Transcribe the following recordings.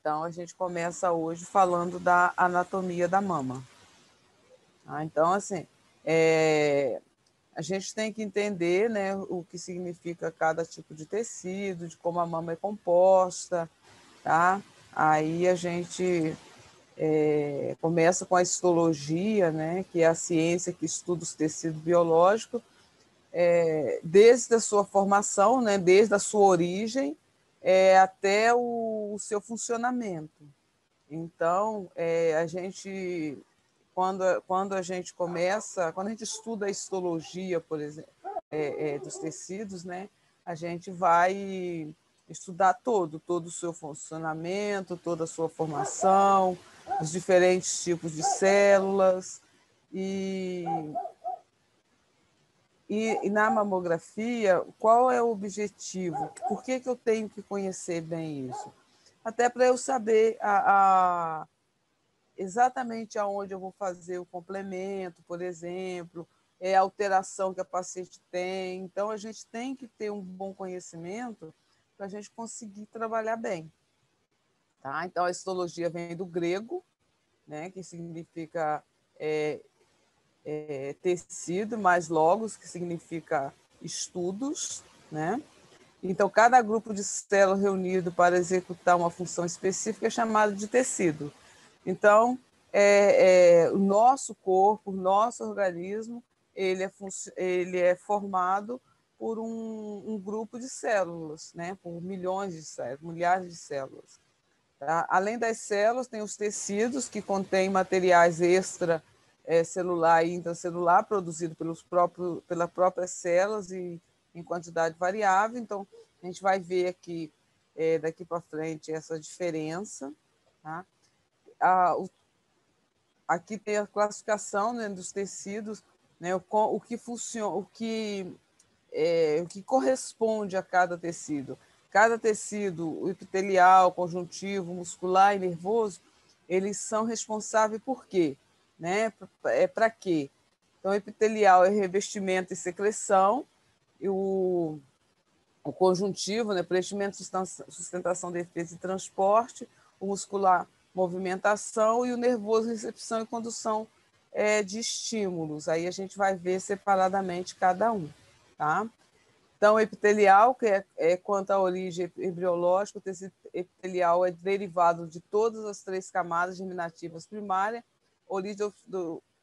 Então, a gente começa hoje falando da anatomia da mama. Então, assim, a gente tem que entender, né, o que significa cada tipo de tecido, de como a mama é composta, tá? Aí a gente começa com a histologia, né, que é a ciência que estuda os tecidos biológicos, desde a sua formação, né, desde a sua origem, até o seu funcionamento. Então, quando a gente começa, quando a gente estuda a histologia, por exemplo, dos tecidos, né, a gente vai estudar todo o seu funcionamento, toda a sua formação, os diferentes tipos de células. E na mamografia, qual é o objetivo? Por que eu tenho que conhecer bem isso? Até para eu saber exatamente aonde eu vou fazer o complemento, por exemplo, a alteração que a paciente tem. Então, a gente tem que ter um bom conhecimento para a gente conseguir trabalhar bem. Tá? Então, a histologia vem do grego, né, que significa tecido, mais logos, que significa estudos, né? Então, cada grupo de células reunido para executar uma função específica é chamado de tecido. Então, o nosso corpo, o nosso organismo, ele é formado por um grupo de células, né? Por milhões de células, milhares de células. Tá? Além das células, tem os tecidos, que contêm materiais extracelular e intracelular, produzidos pelas próprias células e em quantidade variável. Então, a gente vai ver aqui, daqui para frente, essa diferença. Tá? Aqui tem a classificação, né, dos tecidos, né, o que funciona, o que corresponde a cada tecido. Cada tecido, epitelial, conjuntivo, muscular e nervoso, eles são responsáveis por quê? Né? Para quê? Então, o epitelial é revestimento e secreção, e o conjuntivo, né, preenchimento, sustentação, defesa e transporte, o muscular, movimentação, e o nervoso, recepção e condução de estímulos. Aí a gente vai ver separadamente cada um. Tá? Então, o epitelial, que quanto à origem embriológica, o tecido epitelial é derivado de todas as 3 camadas germinativas primárias. A origem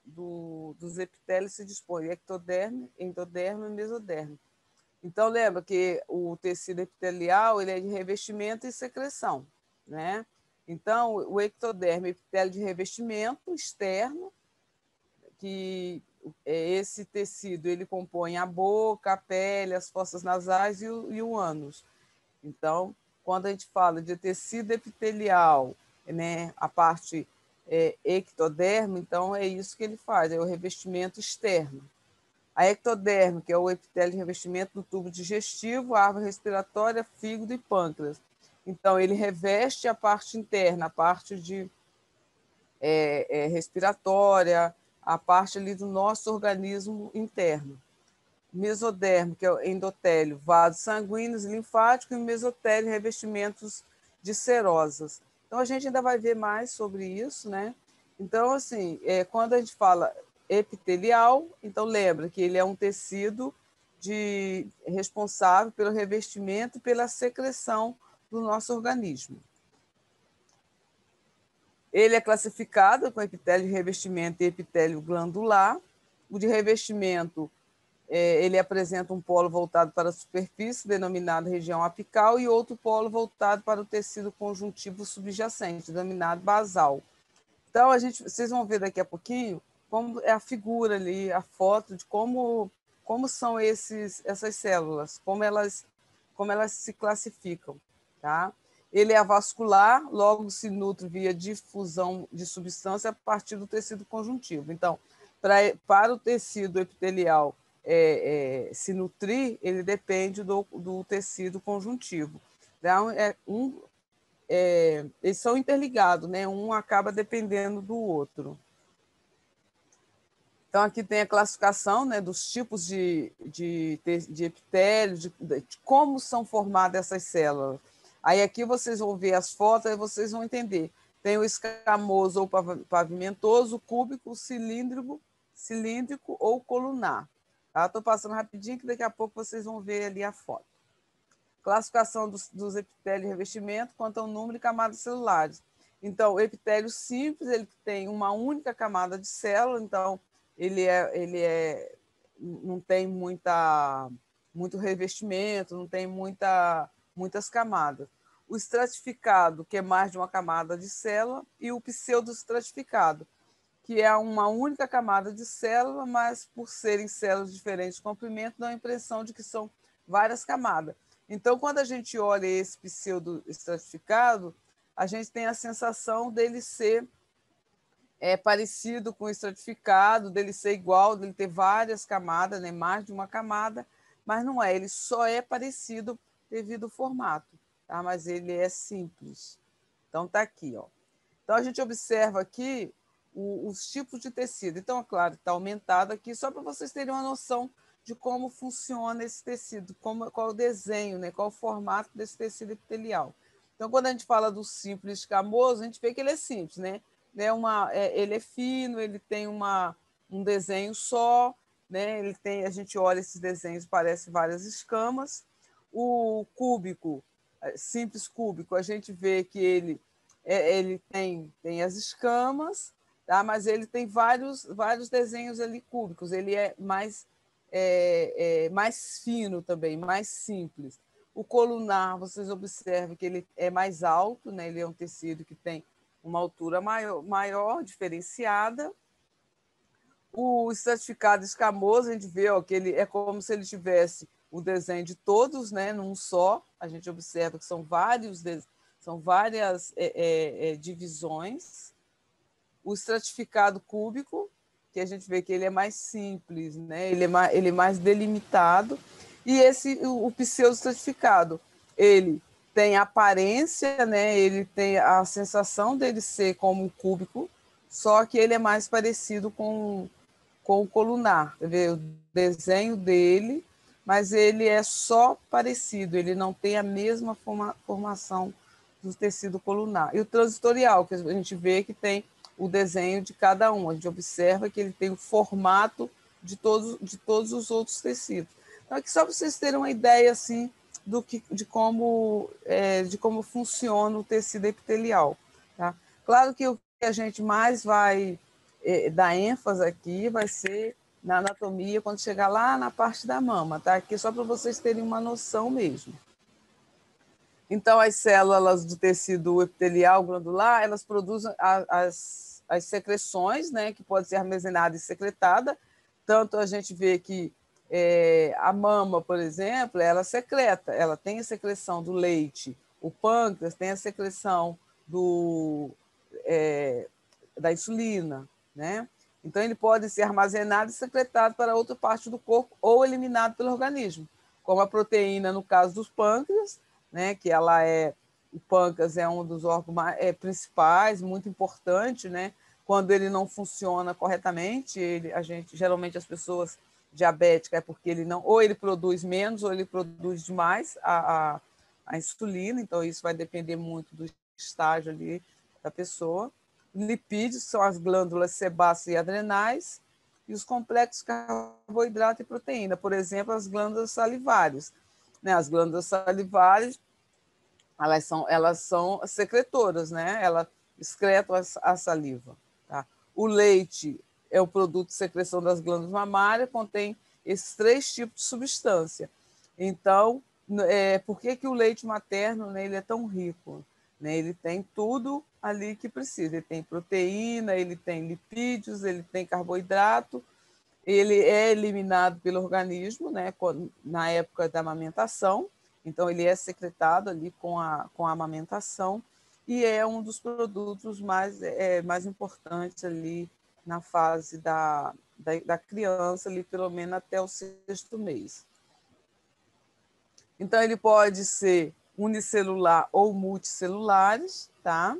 dos epitélios se dispõe ectoderme, endoderme e mesoderme. Então, lembra que o tecido epitelial ele é de revestimento e secreção, né? Então, o ectoderme é epitélio de revestimento externo, que esse tecido ele compõe a boca, a pele, as fossas nasais e o ânus. Então, quando a gente fala de tecido epitelial, né, a parte ectoderme, então é isso que ele faz, é o revestimento externo. A ectoderme, que é o epitélio de revestimento do tubo digestivo, árvore respiratória, fígado e pâncreas. Então, ele reveste a parte interna, a parte de respiratória, a parte ali do nosso organismo interno. Mesodermo, que é o endotélio, vasos sanguíneos, linfático, e mesotélio, revestimentos de serosas. Então, a gente ainda vai ver mais sobre isso, né? Então, assim, quando a gente fala epitelial, então lembra que ele é um tecido responsável pelo revestimento e pela secreção do nosso organismo. Ele é classificado com epitélio de revestimento e epitélio glandular. O de revestimento, ele apresenta um polo voltado para a superfície, denominado região apical, e outro polo voltado para o tecido conjuntivo subjacente, denominado basal. Então, vocês vão ver daqui a pouquinho como é a figura ali, a foto de como são essas células, como elas se classificam. Tá? Ele é avascular, logo se nutre via difusão de substância a partir do tecido conjuntivo. Então, para o tecido epitelial se nutrir, ele depende do tecido conjuntivo. Então, eles são interligados, né? Um acaba dependendo do outro. Então, aqui tem a classificação, né, dos tipos de epitélio, de como são formadas essas células. Aí aqui vocês vão ver as fotos, aí vocês vão entender. Tem o escamoso ou pavimentoso, cúbico, cilíndrico ou colunar. Estou passando rapidinho, que daqui a pouco vocês vão ver ali a foto. Classificação dos epitélios e revestimento quanto ao número e camadas celulares. Então, o epitélio simples, ele tem uma única camada de célula, então não tem muito revestimento, não tem muitas camadas. O estratificado, que é mais de uma camada de célula, e o pseudoestratificado, que é uma única camada de célula, mas por serem células de diferentes comprimentos, dá a impressão de que são várias camadas. Então, quando a gente olha esse pseudoestratificado, a gente tem a sensação dele ser parecido com o estratificado, dele ser igual, dele ter várias camadas, né, mais de uma camada, mas não é, ele só é parecido devido ao formato, tá? Mas ele é simples. Então, está aqui. Ó. Então, a gente observa aqui os tipos de tecido. Então, é claro, está aumentado aqui, só para vocês terem uma noção de como funciona esse tecido, qual o desenho, né, qual o formato desse tecido epitelial. Então, quando a gente fala do simples escamoso, a gente vê que ele é simples, né? Ele é fino, ele tem um desenho só, né? A gente olha esses desenhos, parece várias escamas. O cúbico, simples cúbico, a gente vê que ele tem as escamas, tá? Mas ele tem vários desenhos ali cúbicos, ele é mais fino também, mais simples. O colunar, vocês observam que ele é mais alto, né? Ele é um tecido que tem uma altura maior, diferenciada. O estratificado escamoso, a gente vê ó, que ele é como se ele tivesse o desenho de todos, né, num só. A gente observa que são várias divisões. O estratificado cúbico, que a gente vê que ele é mais simples, né, ele é mais delimitado. E o pseudoestratificado, ele tem a aparência, né, ele tem a sensação dele ser como um cúbico, só que ele é mais parecido com o colunar, tá vendo? O desenho dele, mas ele é só parecido, ele não tem a mesma formação do tecido colunar. E o transitorial, que a gente vê que tem o desenho de cada um, a gente observa que ele tem o formato de todos os outros tecidos. Então, aqui só para vocês terem uma ideia assim, de como funciona o tecido epitelial. Tá? Claro que o que a gente mais vai dar ênfase aqui vai ser na anatomia, quando chegar lá na parte da mama, tá? Aqui só para vocês terem uma noção mesmo. Então, as células do tecido epitelial glandular, elas produzem as secreções, né, que pode ser armazenada e secretada. Tanto a gente vê que a mama, por exemplo, ela secreta, ela tem a secreção do leite. O pâncreas tem a secreção da insulina, né? Então, ele pode ser armazenado e secretado para outra parte do corpo ou eliminado pelo organismo, como a proteína, no caso dos pâncreas, né? Que o pâncreas é um dos órgãos principais, muito importante, né? Quando ele não funciona corretamente, geralmente as pessoas diabéticas é porque ele não, ou ele produz menos, ou ele produz demais a insulina, então isso vai depender muito do estágio ali da pessoa. Lipídios, que são as glândulas sebáceas e adrenais, e os complexos carboidrato e proteína, por exemplo, as glândulas salivares. Né? As glândulas salivares, elas são secretoras, né? Elas excretam a saliva. Tá? O leite é o produto de secreção das glândulas mamárias, contém esses 3 tipos de substância. Então, por que o leite materno, né, ele é tão rico? Né? Ele tem tudo ali que precisa. Ele tem proteína, ele tem lipídios, ele tem carboidrato, ele é eliminado pelo organismo, né, na época da amamentação, então ele é secretado ali com a amamentação e é um dos produtos mais importantes ali na fase da criança, ali pelo menos até o 6º mês. Então, ele pode ser unicelular ou multicelulares, tá?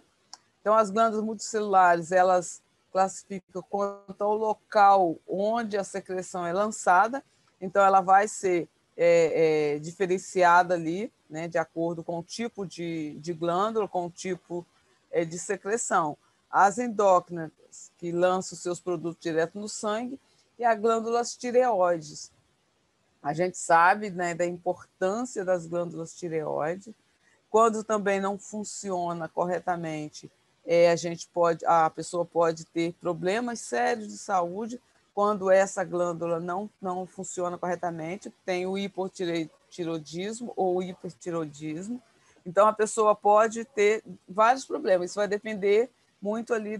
Então, as glândulas multicelulares, elas classificam quanto ao local onde a secreção é lançada. Então, ela vai ser diferenciada ali, né, de acordo com o tipo de glândula, com o tipo de secreção. As endócrinas, que lançam seus produtos direto no sangue, e as glândulas tireoides. A gente sabe, né, da importância das glândulas tireoides. Quando também não funciona corretamente, a pessoa pode ter problemas sérios de saúde quando essa glândula não funciona corretamente, tem o hipotireoidismo ou hipertireoidismo. Então, a pessoa pode ter vários problemas. Isso vai depender muito ali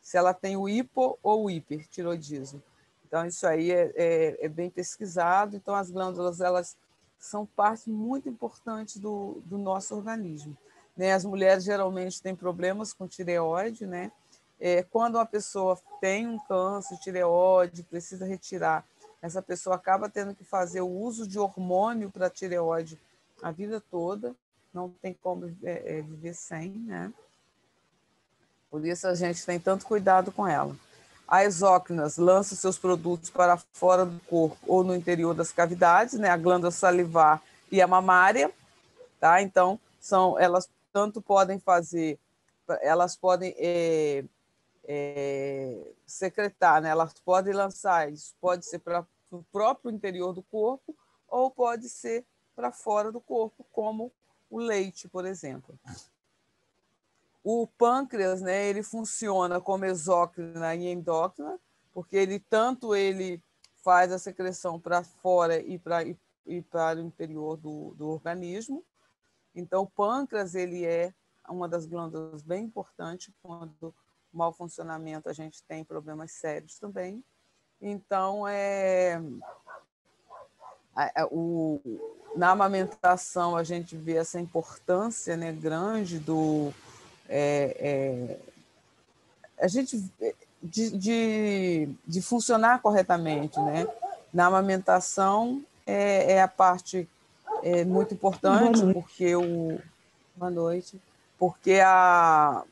se ela tem o hipo ou o hipertireoidismo. Então, isso aí é bem pesquisado. Então, as glândulas, elas são parte muito importante do nosso organismo. Né? As mulheres geralmente têm problemas com tireoide, né? Quando uma pessoa tem um câncer de tireoide, precisa retirar, essa pessoa acaba tendo que fazer o uso de hormônio para a tireoide a vida toda, não tem como viver sem, né? Por isso a gente tem tanto cuidado com ela. A exócrinas lança seus produtos para fora do corpo ou no interior das cavidades, né? A glândula salivar e a mamária, tá? Então, elas tanto podem fazer, elas podem secretar, né? Elas podem lançar, isso pode ser para o próprio interior do corpo ou pode ser para fora do corpo, como o leite, por exemplo. O pâncreas, né, ele funciona como exócrina e endócrina, porque ele faz a secreção para fora e para o interior do organismo. Então, o pâncreas ele é uma das glândulas bem importantes. Quando mau funcionamento, a gente tem problemas sérios também. Então, na amamentação, a gente vê essa importância, né, grande a gente de funcionar corretamente, né? Na amamentação é a parte muito importante, porque boa noite, porque a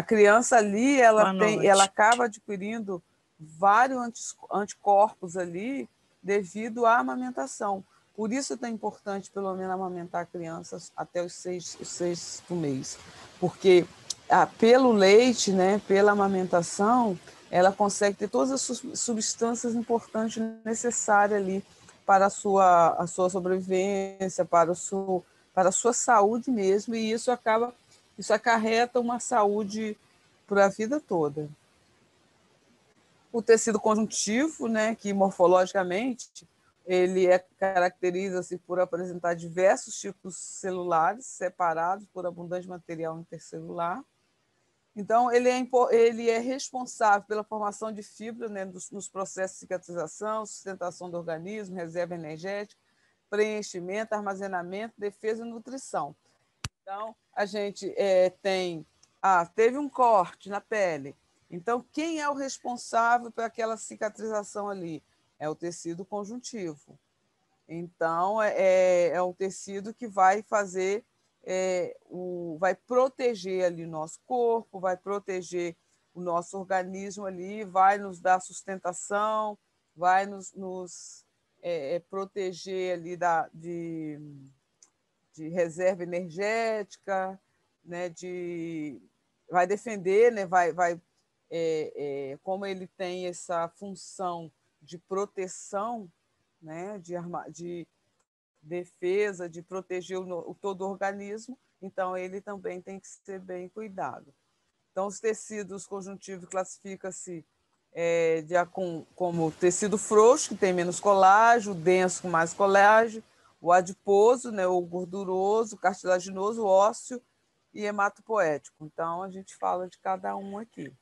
criança ali ela acaba adquirindo vários anticorpos ali devido à amamentação. Por isso é tão importante, pelo menos, amamentar crianças até os sexto mês. Porque pelo leite, né, pela amamentação, ela consegue ter todas as substâncias importantes necessárias ali para a sua sobrevivência, para a sua saúde mesmo, e isso acarreta uma saúde para a vida toda. O tecido conjuntivo, né, que morfologicamente ele caracteriza-se por apresentar diversos tipos celulares separados por abundante material intercelular. Então, ele é responsável pela formação de fibra, né, nos processos de cicatrização, sustentação do organismo, reserva energética, preenchimento, armazenamento, defesa e nutrição. Então, a gente teve um corte na pele. Então, quem é o responsável por aquela cicatrização ali? É o tecido conjuntivo. Então, é um tecido que vai fazer, vai proteger ali o nosso corpo, vai proteger o nosso organismo ali, vai nos dar sustentação, vai nos proteger ali de reserva energética, né, vai defender, né, como ele tem essa função de proteção, né, de defesa, de proteger todo o organismo, então ele também tem que ser bem cuidado. Então, os tecidos conjuntivos classificam-se como tecido frouxo, que tem menos colágeno, denso com mais colágeno, o adiposo, né, o gorduroso, o cartilaginoso, o ósseo e hematopoético. Então, a gente fala de cada um aqui.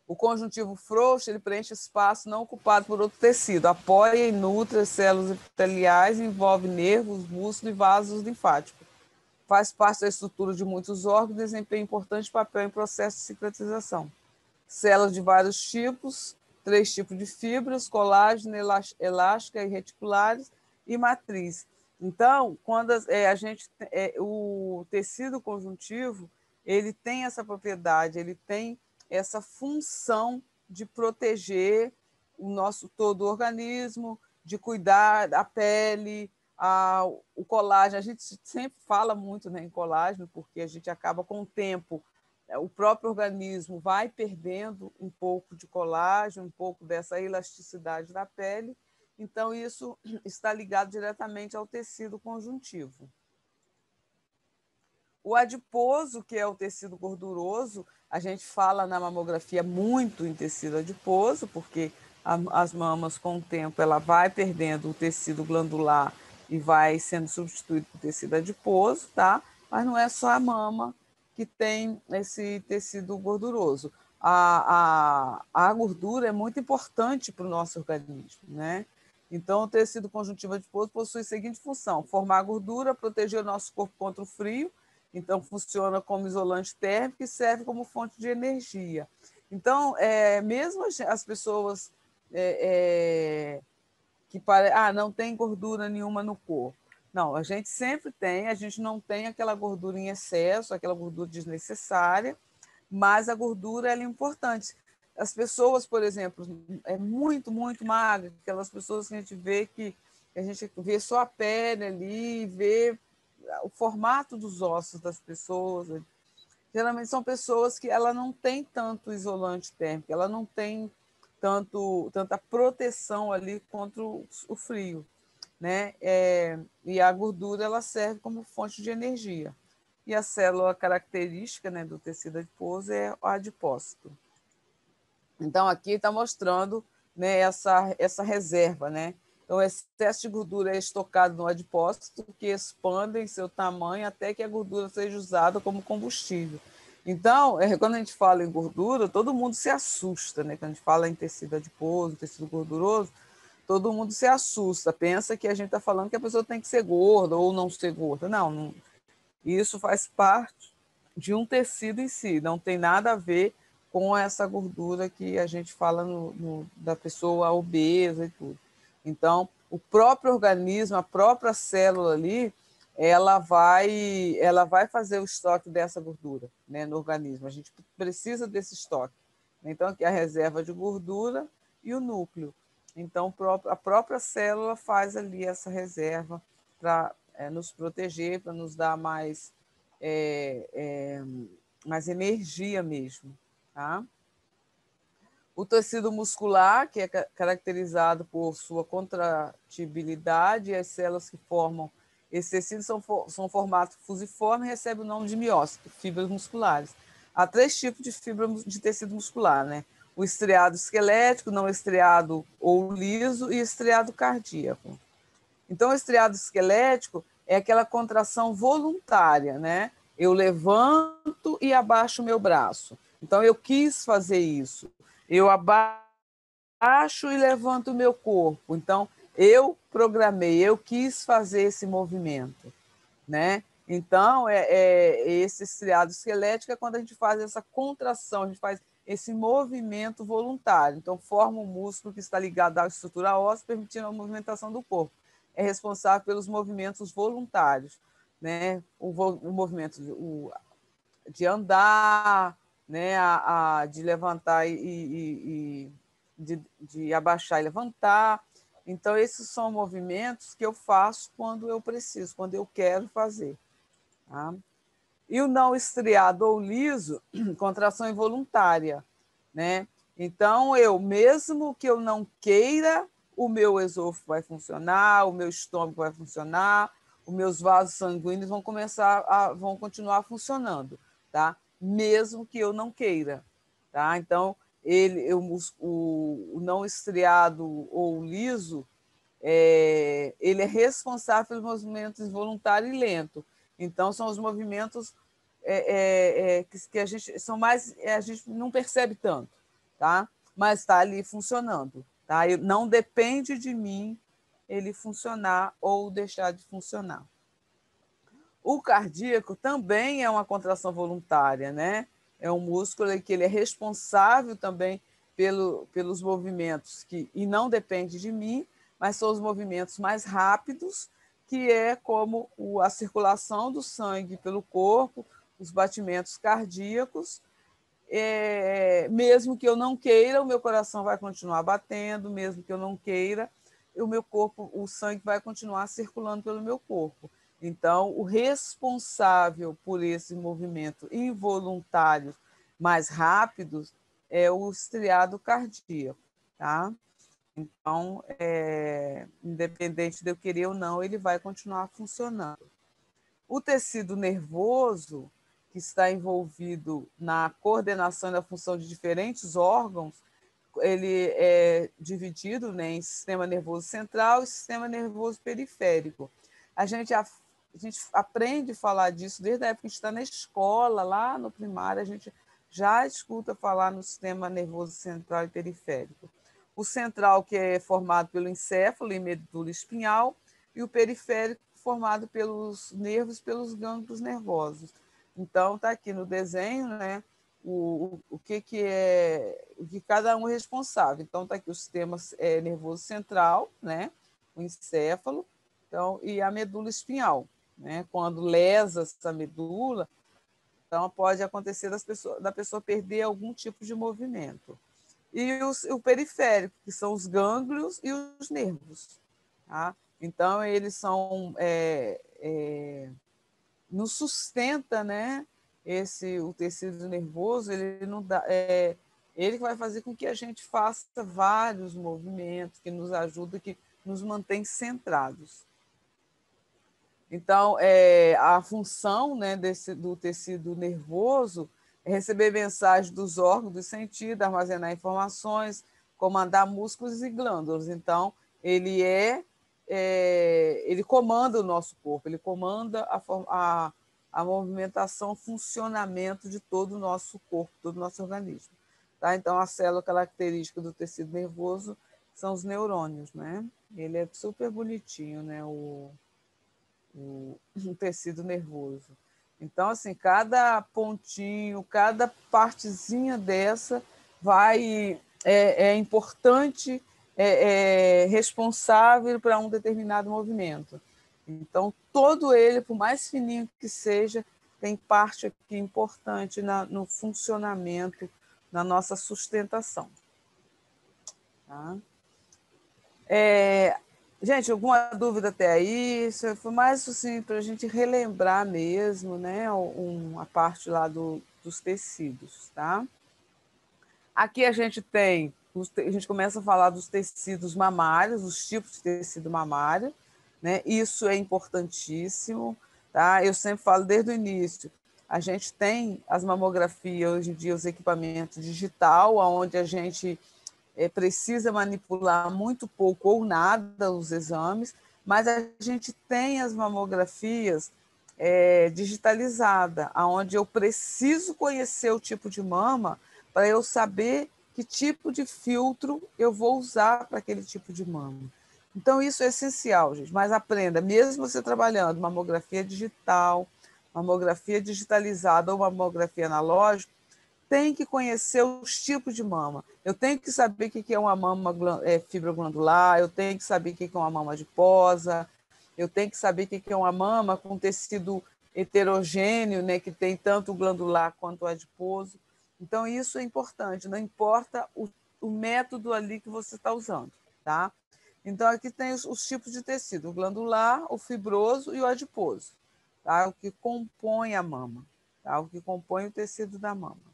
O conjuntivo frouxo ele preenche espaço não ocupado por outro tecido, apoia e nutre as células epiteliais, envolve nervos, músculos e vasos linfáticos. Faz parte da estrutura de muitos órgãos e desempenha importante papel em processo de cicatrização. Células de vários tipos, 3 tipos de fibras, colágeno, elástica e reticulares e matriz. Então, quando o tecido conjuntivo, ele tem essa propriedade, ele tem essa função de proteger todo o organismo, de cuidar da pele, o colágeno. A gente sempre fala muito, né, em colágeno, porque a gente acaba com o tempo, o próprio organismo vai perdendo um pouco de colágeno, um pouco dessa elasticidade da pele, então isso está ligado diretamente ao tecido conjuntivo. O adiposo, que é o tecido gorduroso, a gente fala na mamografia muito em tecido adiposo, porque as mamas, com o tempo, ela vai perdendo o tecido glandular e vai sendo substituído por tecido adiposo, tá? Mas não é só a mama que tem esse tecido gorduroso. A gordura é muito importante para o nosso organismo, né? Então, o tecido conjuntivo adiposo possui a seguinte função: formar gordura, proteger o nosso corpo contra o frio. Então, funciona como isolante térmico e serve como fonte de energia. Então, mesmo as pessoas que não tem gordura nenhuma no corpo. Não, a gente sempre tem, a gente não tem aquela gordura em excesso, aquela gordura desnecessária, mas a gordura é importante. As pessoas, por exemplo, é muito, muito magra, aquelas pessoas que a gente vê só a pele ali, vê o formato dos ossos das pessoas. Geralmente são pessoas que ela não tem tanto isolante térmico, ela não tem tanta proteção ali contra o frio, né? E a gordura ela serve como fonte de energia. E a célula característica, né, do tecido adiposo é o adipócito. Então, aqui está mostrando, né, essa reserva, né? Então, o excesso de gordura é estocado no adipócito, que expande em seu tamanho até que a gordura seja usada como combustível. Então, quando a gente fala em gordura, todo mundo se assusta, né? Quando a gente fala em tecido adiposo, tecido gorduroso, todo mundo se assusta, pensa que a gente está falando que a pessoa tem que ser gorda ou não ser gorda. Não, isso faz parte de um tecido em si, não tem nada a ver com essa gordura que a gente fala da pessoa obesa e tudo. Então, o próprio organismo, a própria célula ali, ela vai fazer o estoque dessa gordura, né, no organismo. A gente precisa desse estoque. Então, aqui é a reserva de gordura e o núcleo. Então, a própria célula faz ali essa reserva para nos proteger, para nos dar mais energia mesmo. Tá? O tecido muscular, que é caracterizado por sua contratibilidade, as células que formam esse tecido são formato fusiforme e recebem o nome de miócito, fibras musculares. Há 3 tipos de fibra de tecido muscular, né? O estriado esquelético, não estriado ou liso, e estriado cardíaco. Então, o estriado esquelético é aquela contração voluntária, né? Eu levanto e abaixo o meu braço. Então, eu quis fazer isso. Eu abaixo e levanto o meu corpo. Então, eu programei, eu quis fazer esse movimento, né? Então, esse estriado esquelético é quando a gente faz essa contração, a gente faz esse movimento voluntário. Então, forma um músculo que está ligado à estrutura óssea, permitindo a movimentação do corpo. É responsável pelos movimentos voluntários, né? O movimento de andar, né? De levantar e de abaixar e levantar. Então, esses são movimentos que eu faço quando eu preciso, quando eu quero fazer. Tá? E o não estriado ou liso, contração involuntária, né? Então, mesmo que eu não queira, o meu esôfago vai funcionar, o meu estômago vai funcionar, os meus vasos sanguíneos vão continuar funcionando, tá? Mesmo que eu não queira, tá? Então, o não estriado ou liso, ele é responsável pelos movimentos involuntário e lento. Então, são os movimentos que a gente são mais a gente não percebe tanto, tá? Mas está ali funcionando, tá? Não depende de mim ele funcionar ou deixar de funcionar. O cardíaco também é uma contração voluntária, né? É um músculo que ele é responsável também pelos movimentos e não depende de mim, mas são os movimentos mais rápidos, que é como a circulação do sangue pelo corpo, os batimentos cardíacos. Mesmo que eu não queira, o meu coração vai continuar batendo, mesmo que eu não queira, o meu corpo, o sangue vai continuar circulando pelo meu corpo. Então, o responsável por esse movimento involuntário mais rápidos é o estriado cardíaco, tá? Então, independente de eu querer ou não, ele vai continuar funcionando. O tecido nervoso, que está envolvido na coordenação e na função de diferentes órgãos, ele é dividido, né, em sistema nervoso central e sistema nervoso periférico. A gente aprende a falar disso desde a época que a gente está na escola, lá no primário, a gente já escuta falar no sistema nervoso central e periférico. O central, que é formado pelo encéfalo e medula espinhal, e o periférico, formado pelos nervos, pelos gânglios nervosos. Então, está aqui no desenho, né, o que cada um é responsável. Então, está aqui o sistema nervoso central, né, o encéfalo, então, e a medula espinhal. Né? Quando lesa essa medula, então pode acontecer da pessoa perder algum tipo de movimento. E o periférico, que são os gânglios e os nervos. Tá? Então, eles são nos sustenta, né? O tecido nervoso, ele não dá, ele vai fazer com que a gente faça vários movimentos que nos ajudam, que nos mantém centrados. Então, a função, né, do tecido nervoso é receber mensagens dos órgãos do sentido, armazenar informações, comandar músculos e glândulas. Então, ele comanda o nosso corpo, ele comanda a movimentação, o funcionamento de todo o nosso corpo, todo o nosso organismo. Tá? Então, a célula característica do tecido nervoso são os neurônios. Né? Ele é super bonitinho, né? o tecido nervoso. Então, assim, cada pontinho, cada partezinha dessa é importante, responsável para um determinado movimento. Então, todo ele, por mais fininho que seja, tem parte aqui importante no funcionamento, na nossa sustentação. Tá? Gente, alguma dúvida até aí? Isso foi mais assim, para a gente relembrar mesmo, né? A parte lá dos tecidos, tá? Aqui a gente começa a falar dos tecidos mamários, os tipos de tecido mamário, né? Isso é importantíssimo, tá? Eu sempre falo desde o início. A gente tem as mamografias, hoje em dia, os equipamentos digital, onde a gente precisa manipular muito pouco ou nada os exames, mas a gente tem as mamografias digitalizada, onde eu preciso conhecer o tipo de mama para eu saber que tipo de filtro eu vou usar para aquele tipo de mama. Então, isso é essencial, gente. Mas aprenda, mesmo você trabalhando mamografia digital, mamografia digitalizada ou mamografia analógica, tem que conhecer os tipos de mama. Eu tenho que saber o que é uma mama fibroglandular, eu tenho que saber o que é uma mama adiposa, eu tenho que saber o que é uma mama com tecido heterogêneo, né, que tem tanto o glandular quanto o adiposo. Então, isso é importante, não importa o método ali que você está usando. Tá? Então, aqui tem os tipos de tecido, o glandular, o fibroso e o adiposo, tá? O que compõe a mama, tá? O que compõe o tecido da mama.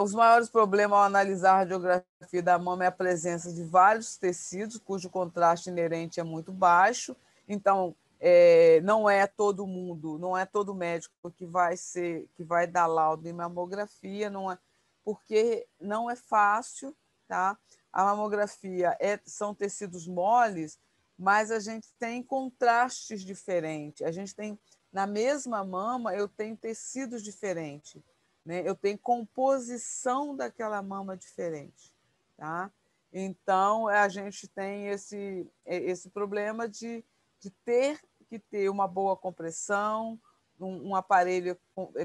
Os maiores problemas ao analisar a radiografia da mama é a presença de vários tecidos, cujo contraste inerente é muito baixo. Então, não é todo mundo, não é todo médico que vai dar laudo em mamografia, não é, porque não é fácil, tá? A mamografia são tecidos moles, mas a gente tem contrastes diferentes. A gente tem, na mesma mama, eu tenho tecidos diferentes. Né? Eu tenho composição daquela mama diferente. Tá? Então, a gente tem esse problema de ter que ter uma boa compressão, um aparelho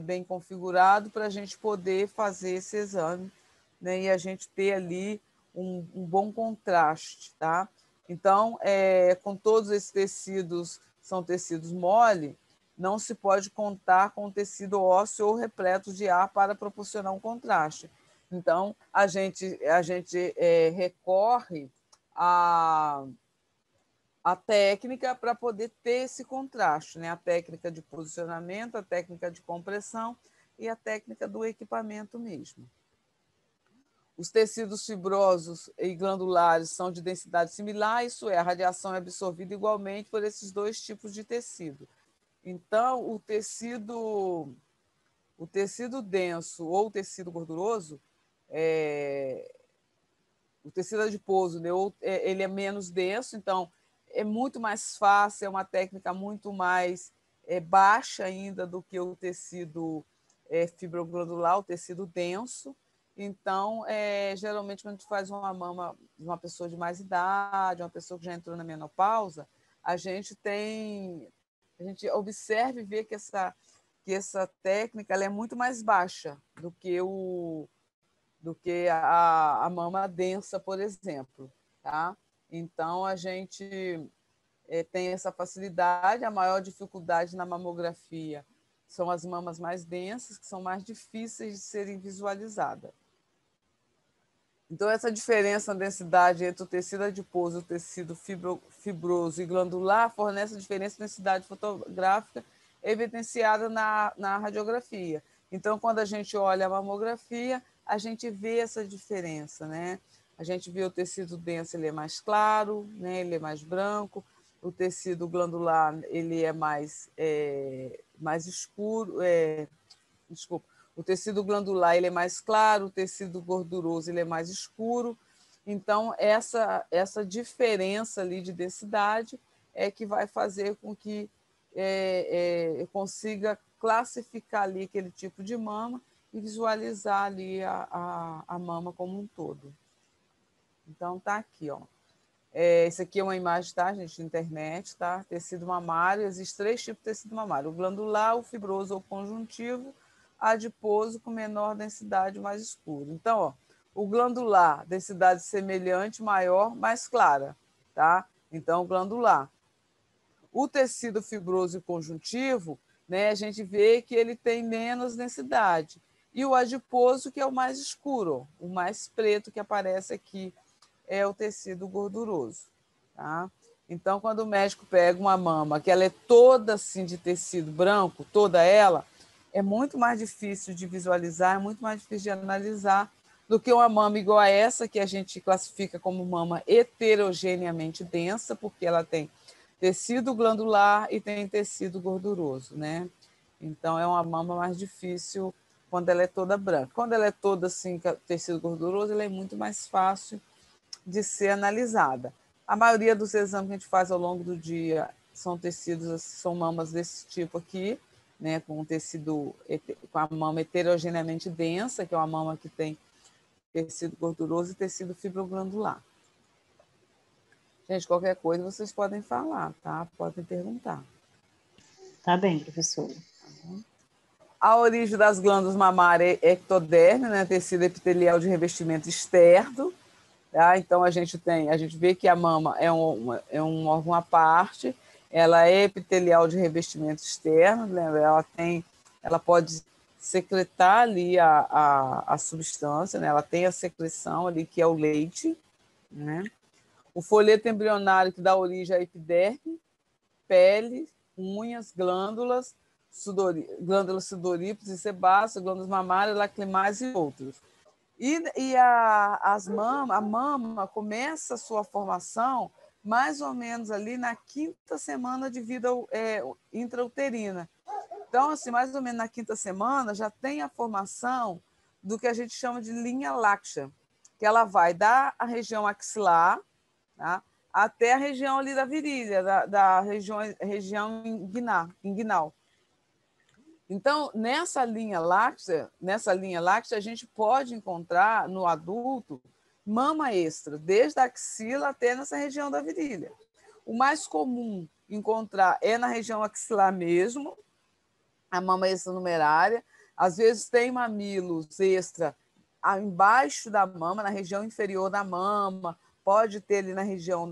bem configurado para a gente poder fazer esse exame, né? E a gente ter ali um bom contraste. Tá? Então, com todos esses tecidos, são tecidos mole, não se pode contar com tecido ósseo ou repleto de ar para proporcionar um contraste. Então, a gente recorre a, a técnica para poder ter esse contraste, né? A técnica de posicionamento, a técnica de compressão e a técnica do equipamento mesmo. Os tecidos fibrosos e glandulares são de densidade similar, isso é, a radiação é absorvida igualmente por esses dois tipos de tecido. Então, o tecido denso ou o tecido gorduroso, o tecido adiposo, né, ele é menos denso, então é muito mais fácil, é uma técnica muito mais baixa ainda do que o tecido fibroglandular, o tecido denso. Então, geralmente, quando a gente faz uma mama de uma pessoa de mais idade, uma pessoa que já entrou na menopausa, a gente observa e vê que essa técnica ela é muito mais baixa do que a mama densa, por exemplo. Tá? Então, a gente tem essa facilidade. A maior dificuldade na mamografia são as mamas mais densas, que são mais difíceis de serem visualizadas. Então, essa diferença na densidade entre o tecido adiposo e o tecido fibroso e glandular fornece a diferença na densidade fotográfica evidenciada na radiografia. Então, quando a gente olha a mamografia, a gente vê essa diferença, né? A gente vê o tecido denso, ele é mais claro, né? Ele é mais branco, o tecido glandular, ele é mais escuro, desculpa, o tecido glandular ele é mais claro, o tecido gorduroso ele é mais escuro. Então, essa diferença ali de densidade é que vai fazer com que eu consiga classificar ali aquele tipo de mama e visualizar ali a mama como um todo. Então, tá aqui, ó. Esse aqui é uma imagem, tá, gente, na internet, tá? Tecido mamário, existem 3 tipos de tecido mamário: o glandular, o fibroso ou conjuntivo, adiposo com menor densidade, mais escuro. Então, ó, o glandular, densidade semelhante, maior, mais clara, tá? Então, glandular. O tecido fibroso e conjuntivo, né, a gente vê que ele tem menos densidade. E o adiposo, que é o mais escuro, o mais preto que aparece aqui, é o tecido gorduroso. Tá? Então, quando o médico pega uma mama que ela é toda assim de tecido branco, toda ela, é muito mais difícil de visualizar, é muito mais difícil de analisar do que uma mama igual a essa, que a gente classifica como mama heterogeneamente densa, porque ela tem tecido glandular e tem tecido gorduroso, né? Então, é uma mama mais difícil quando ela é toda branca. Quando ela é toda assim, tecido gorduroso, ela é muito mais fácil de ser analisada. A maioria dos exames que a gente faz ao longo do dia são tecidos, são mamas desse tipo aqui, né, com tecido, com a mama heterogeneamente densa, que é uma mama que tem tecido gorduroso e tecido fibroglandular. Gente, qualquer coisa vocês podem falar, tá? Podem perguntar. Tá bem, professora. A origem das glândulas mamárias é ectoderme, né, tecido epitelial de revestimento externo. Tá? Então, a gente vê que a mama é um órgão à parte, ela é epitelial de revestimento externo, lembra? Ela pode secretar ali a substância, né? Ela tem a secreção ali, que é o leite, né? O folheto embrionário que dá origem à epiderme, pele, unhas, glândulas sudoríparas e sebáceas, glândulas mamárias, lacrimais e outros. A mama começa a sua formação mais ou menos ali na 5ª semana de vida intrauterina. Então, assim, mais ou menos na 5ª semana já tem a formação do que a gente chama de linha láctea, que ela vai da região axilar, tá, até a região ali da virilha, da região inguinal. Então, nessa linha láctea, a gente pode encontrar no adulto mama extra, desde a axila até nessa região da virilha. O mais comum encontrar é na região axilar mesmo, a mama extranumerária. Às vezes tem mamilos extra embaixo da mama, na região inferior da mama, pode ter ali na região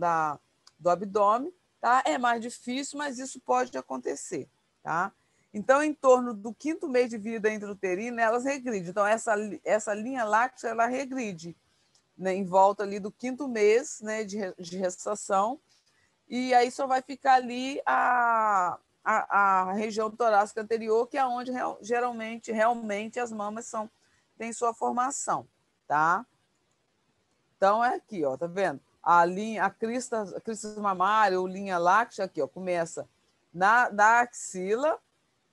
do abdômen, tá? É mais difícil, mas isso pode acontecer, tá? Então, em torno do 5º mês de vida intrauterina, elas regridem. Então, essa linha láctea, ela regride. né, em volta ali do 5º mês, né, de gestação, e aí só vai ficar ali a região torácica anterior, que é onde realmente as mamas têm sua formação, tá? Então é aqui, ó, tá vendo? A crista mamária ou linha láctea aqui, ó, começa da axila,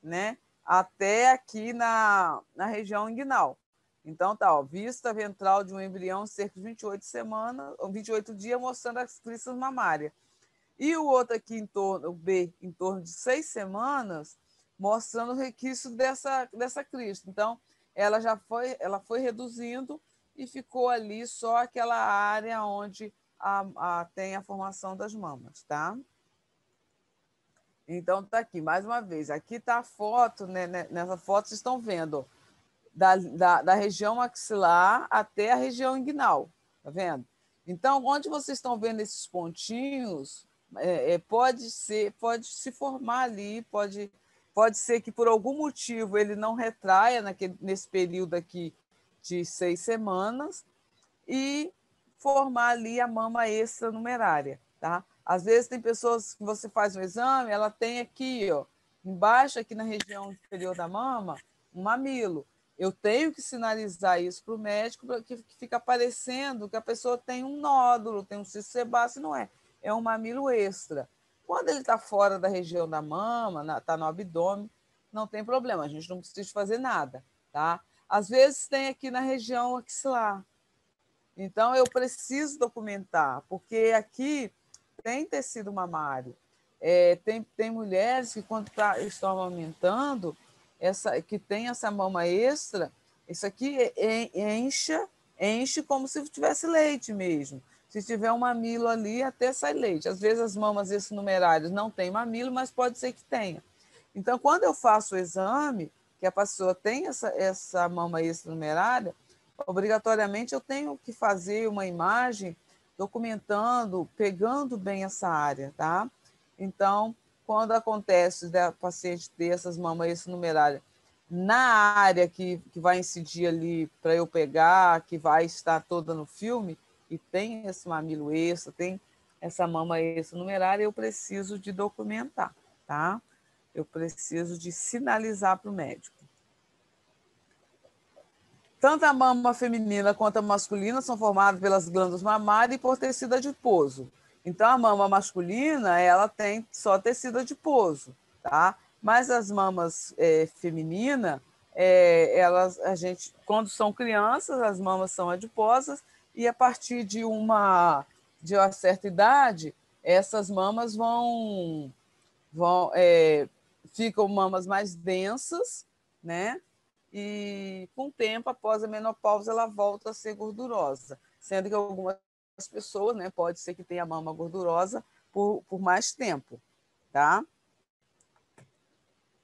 né, até aqui na região inguinal. Então tá, ó, vista ventral de um embrião cerca de 28 semanas, ou 28 dias, mostrando as cristas mamárias. E o outro aqui o B, em torno de 6 semanas, mostrando o requisito dessa crista. Então, ela foi reduzindo e ficou ali só aquela área onde tem a formação das mamas, tá? Então, tá aqui, mais uma vez. Aqui está a foto, né? Nessa foto vocês estão vendo da região axilar até a região inguinal, tá vendo? Então, onde vocês estão vendo esses pontinhos, pode se formar ali, pode ser que por algum motivo ele não retraia nesse período aqui de 6 semanas e formar ali a mama extranumerária, tá? Às vezes tem pessoas que você faz um exame, ela tem aqui, ó, embaixo aqui na região inferior da mama, um mamilo. Eu tenho que sinalizar isso para o médico, porque fica parecendo que a pessoa tem um nódulo, tem um cisto sebáceo, não é. É um mamilo extra. Quando ele está fora da região da mama, está no abdômen, não tem problema, a gente não precisa fazer nada, tá? Às vezes tem aqui na região axilar. Então, eu preciso documentar, porque aqui tem tecido mamário. Tem mulheres que, quando estão amamentando, que tem essa mama extra, isso aqui enche como se tivesse leite mesmo. Se tiver um mamilo ali, até sai leite. Às vezes as mamas extranumerárias não têm mamilo, mas pode ser que tenha. Então, quando eu faço o exame, que a pessoa tem essa mama extranumerária, obrigatoriamente eu tenho que fazer uma imagem documentando, pegando bem essa área, tá? Então, quando acontece da paciente ter essas mamas extranumerárias na área que vai incidir ali para eu pegar, que vai estar toda no filme, e tem esse mamilo extra, tem essa mama extranumerária, eu preciso de documentar, tá? Eu preciso de sinalizar para o médico. Tanto a mama feminina quanto a masculina são formadas pelas glândulas mamárias e por tecido adiposo. Então, a mama masculina, ela tem só tecido adiposo, tá? Mas as mamas femininas, quando são crianças, as mamas são adiposas e a partir de uma certa idade, essas mamas ficam mamas mais densas, né? E com o tempo, após a menopausa, ela volta a ser gordurosa, sendo que algumas pessoas, né, pode ser que tenha a mama gordurosa por mais tempo, tá?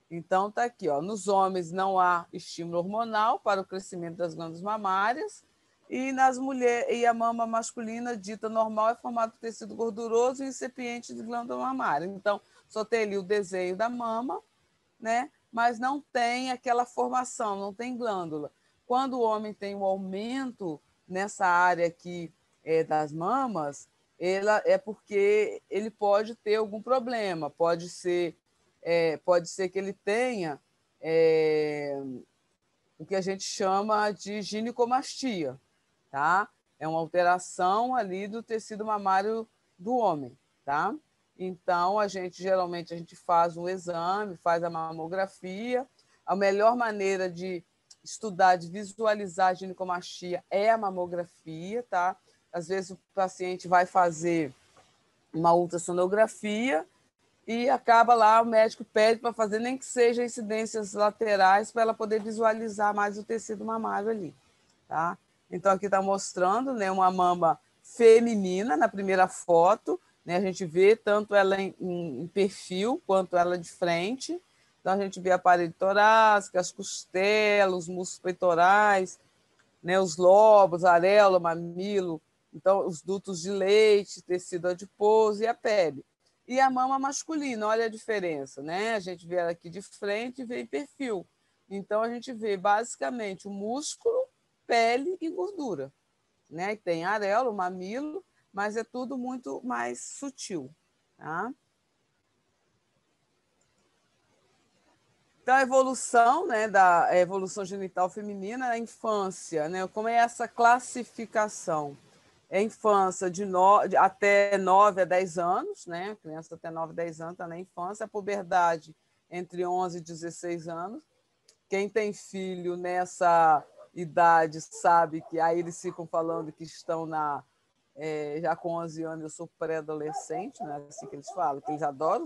Então, tá aqui, ó, nos homens não há estímulo hormonal para o crescimento das glândulas mamárias e nas mulheres, e a mama masculina dita normal é formada por tecido gorduroso e incipiente de glândula mamária. Então, só tem ali o desenho da mama, né? Mas não tem aquela formação, não tem glândula. Quando o homem tem um aumento nessa área aqui das mamas, é porque ele pode ter algum problema, pode ser que ele tenha o que a gente chama de ginecomastia, tá? É uma alteração ali do tecido mamário do homem, tá? Então, geralmente a gente faz um exame, faz a mamografia. A melhor maneira de estudar, de visualizar a ginecomastia é a mamografia, tá? Às vezes o paciente vai fazer uma ultrassonografia e acaba lá, o médico pede para fazer nem que seja incidências laterais para ela poder visualizar mais o tecido mamário ali, tá? Então, aqui está mostrando, né, uma mama feminina na primeira foto, né, a gente vê tanto ela em perfil quanto ela de frente. Então, a gente vê a parede torácica, as costelas, os músculos peitorais, né, os lobos, a areola, mamilo, então os dutos de leite, tecido adiposo e a pele. E a mama masculina, olha a diferença, né? A gente vê ela aqui de frente e vê em perfil. Então, a gente vê basicamente o músculo, pele e gordura, né? E tem areola, o mamilo, mas é tudo muito mais sutil, tá? Então, a evolução, né, da evolução genital feminina na infância, né? Como é essa classificação? É infância até 9 a 10 anos, né? Criança até 9 a 10 anos está na infância, a puberdade entre 11 e 16 anos. Quem tem filho nessa idade sabe que aí eles ficam falando que estão já com 11 anos, eu sou pré-adolescente, né? Assim que eles falam, que eles adoram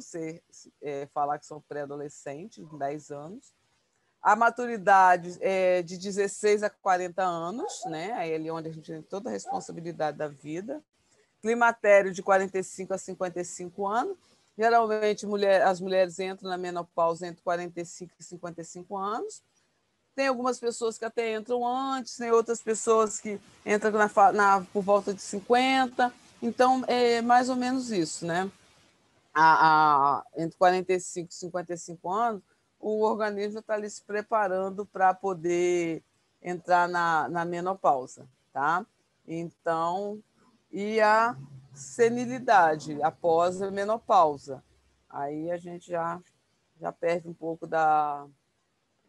falar que são pré-adolescentes, com 10 anos. A maturidade é de 16 a 40 anos, né? Aí é onde a gente tem toda a responsabilidade da vida. Climatério de 45 a 55 anos. Geralmente, as mulheres entram na menopausa entre 45 e 55 anos. Tem algumas pessoas que até entram antes, tem outras pessoas que entram por volta de 50. Então, é mais ou menos isso, né? Entre 45 e 55 anos, o organismo está ali se preparando para poder entrar na menopausa, tá? Então, e a senilidade após a menopausa. Aí a gente já perde um pouco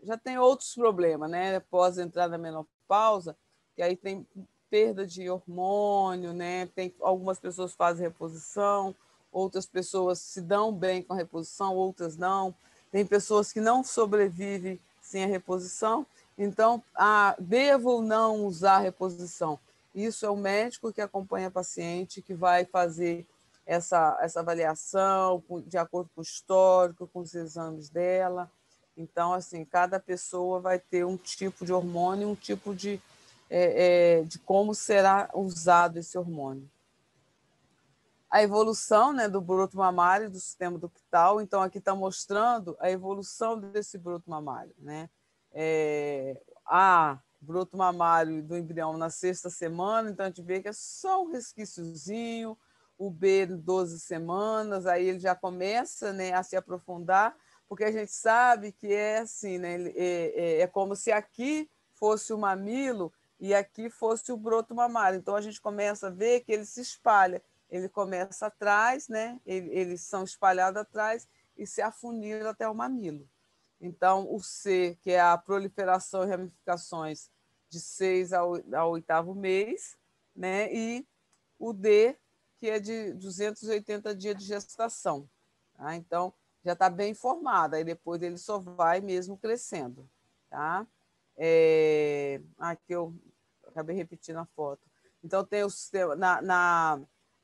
já tem outros problemas, né? Após entrar na menopausa, que aí tem perda de hormônio, né? Tem algumas pessoas fazem reposição, outras pessoas se dão bem com a reposição, outras não. Tem pessoas que não sobrevivem sem a reposição. Então, devo ou não usar a reposição? Isso é o médico que acompanha a paciente que vai fazer essa avaliação de acordo com o histórico, com os exames dela. Então, assim, cada pessoa vai ter um tipo de hormônio, um tipo de como será usado esse hormônio. A evolução, né, do broto mamário, do sistema ductal. Então, aqui está mostrando a evolução desse broto mamário, né? Broto mamário do embrião na 6ª semana, então a gente vê que é só um resquíciozinho, o B 12 semanas, aí ele já começa, né, a se aprofundar, porque a gente sabe que é assim, né? É como se aqui fosse o mamilo e aqui fosse o broto mamário. Então, a gente começa a ver que ele se espalha. Ele começa atrás, né? Eles são espalhados atrás e se afunilam até o mamilo. Então, o C, que é a proliferação e ramificações de 6 ao 8º mês, né? E o D, que é de 280 dias de gestação. Tá? Então, já está bem formado, aí depois ele só vai mesmo crescendo. Tá? Aqui eu acabei repetindo a foto. Então, tem o sistema, na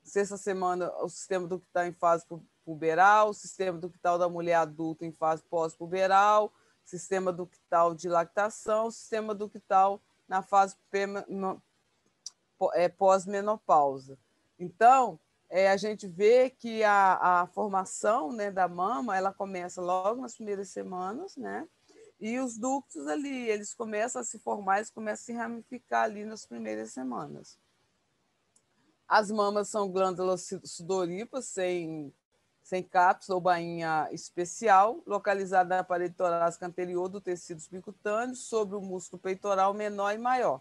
6ª semana, o sistema ductal em fase puberal, o sistema ductal da mulher adulta em fase pós-puberal, sistema ductal de lactação, o sistema ductal na fase pós-menopausa. Então, a gente vê que a formação, né, da mama, ela começa logo nas primeiras semanas, né? E os ductos ali, eles começam a se formar, eles começam a se ramificar ali nas primeiras semanas. As mamas são glândulas sudoríparas, sem cápsula ou bainha especial, localizada na parede torácica anterior do tecido subcutâneo, sobre o músculo peitoral menor e maior.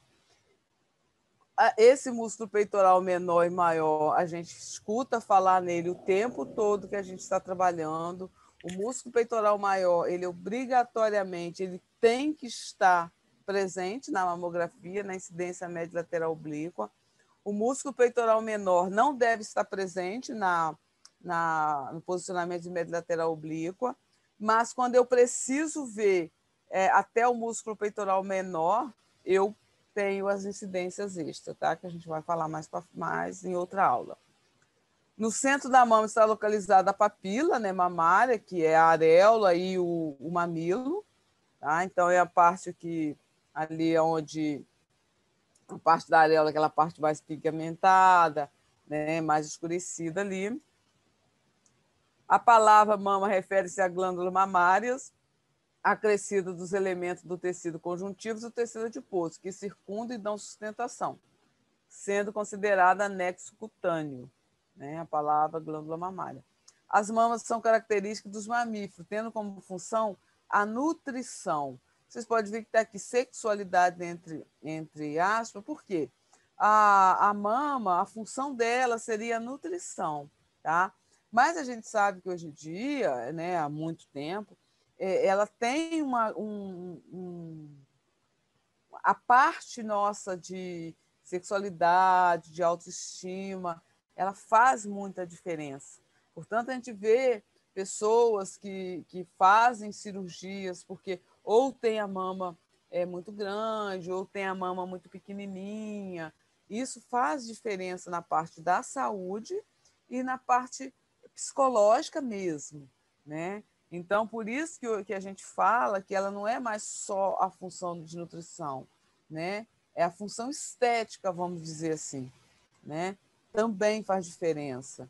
Esse músculo peitoral menor e maior, a gente escuta falar nele o tempo todo que a gente está trabalhando. O músculo peitoral maior, ele obrigatoriamente ele tem que estar presente na mamografia, na incidência média lateral oblíqua. O músculo peitoral menor não deve estar presente no posicionamento de média lateral oblíqua, mas quando eu preciso ver até o músculo peitoral menor, eu tenho as incidências extras, tá? Que a gente vai falar mais em outra aula. No centro da mama está localizada a papila, né, mamária, que é a areola e o mamilo. Tá? Então, é a parte que ali é onde a parte da areola, aquela parte mais pigmentada, né, mais escurecida ali. A palavra mama refere-se a glândulas mamárias, acrescida dos elementos do tecido conjuntivo e do tecido adiposo, que circundam e dão sustentação, sendo considerada anexo cutâneo, né? A palavra glândula mamária. As mamas são características dos mamíferos, tendo como função a nutrição. Vocês podem ver que está aqui sexualidade entre aspas, por quê? a mama, a função dela seria a nutrição, tá? Mas a gente sabe que hoje em dia, né, há muito tempo, ela tem a parte nossa de sexualidade, de autoestima, ela faz muita diferença. Portanto, a gente vê pessoas que fazem cirurgias porque ou tem a mama muito grande, ou tem a mama muito pequenininha. Isso faz diferença na parte da saúde e na parte psicológica mesmo, né? Então, por isso que a gente fala que ela não é mais só a função de nutrição, né? É a função estética, vamos dizer assim, né? Também faz diferença.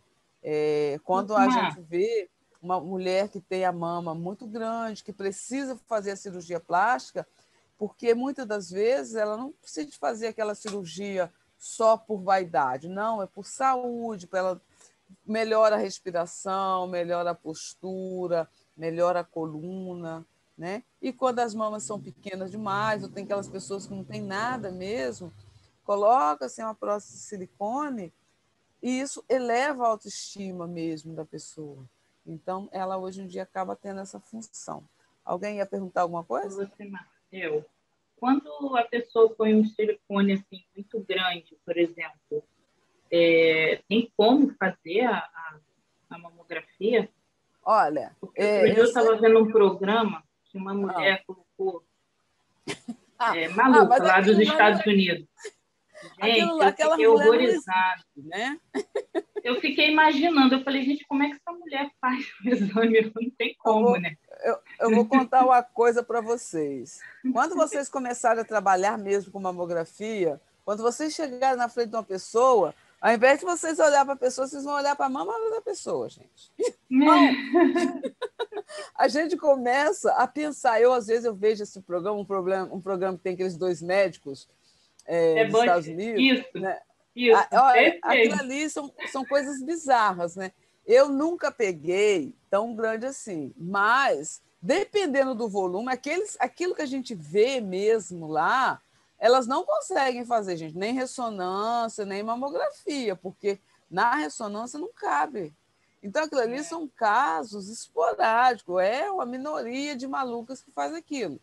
Quando a gente vê uma mulher que tem a mama muito grande, que precisa fazer a cirurgia plástica, porque muitas das vezes ela não precisa de fazer aquela cirurgia só por vaidade, não, é por saúde, para ela melhora a respiração, melhora a postura, melhora a coluna, né? E quando as mamas são pequenas demais, ou tem aquelas pessoas que não têm nada mesmo, coloca-se uma prótese de silicone e isso eleva a autoestima mesmo da pessoa. Então, ela hoje em dia acaba tendo essa função. Alguém ia perguntar alguma coisa? Eu. Quando a pessoa põe um silicone assim, muito grande, por exemplo, tem como fazer a mamografia? Olha, porque outro dia eu estava vendo um programa que uma mulher colocou maluca lá dos Estados Unidos. Gente, eu fiquei horrorizada. Né? Eu fiquei imaginando, eu falei, gente, como é que essa mulher faz o exame? Não tem como, né? Eu vou contar uma coisa para vocês. Quando vocês começarem a trabalhar mesmo com mamografia, quando vocês chegarem na frente de uma pessoa, ao invés de vocês olhar para a pessoa, vocês vão olhar para a mama da pessoa, gente. Então, a gente começa a pensar. Às vezes, eu vejo esse programa, um programa que tem aqueles dois médicos dos Estados Unidos. Isso, né? isso. Olha, aquilo ali são coisas bizarras, né? Eu nunca peguei tão grande assim, mas dependendo do volume, aquilo que a gente vê mesmo lá, elas não conseguem fazer, gente, nem ressonância, nem mamografia, porque na ressonância não cabe. Então, aquilo ali são casos esporádicos, é uma minoria de malucas que faz aquilo.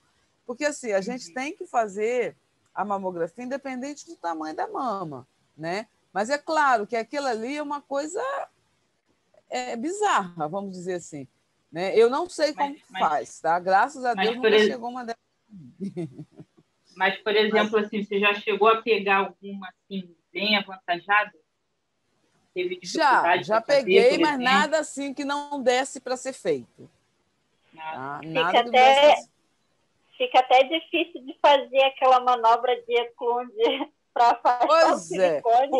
Porque, assim, a gente tem que fazer a mamografia independente do tamanho da mama, né? Mas é claro que aquilo ali é uma coisa bizarra, vamos dizer assim. Né? Eu não sei como faz, tá? Graças a Deus nunca chegou uma dessas. Mas, por exemplo, assim, você já chegou a pegar alguma assim, bem avantajada? Teve dificuldade Já peguei, mas nada assim que não desse para ser feito. Tá? Nada que desse. Fica até difícil de fazer aquela manobra de Eklund para afastar o silicone.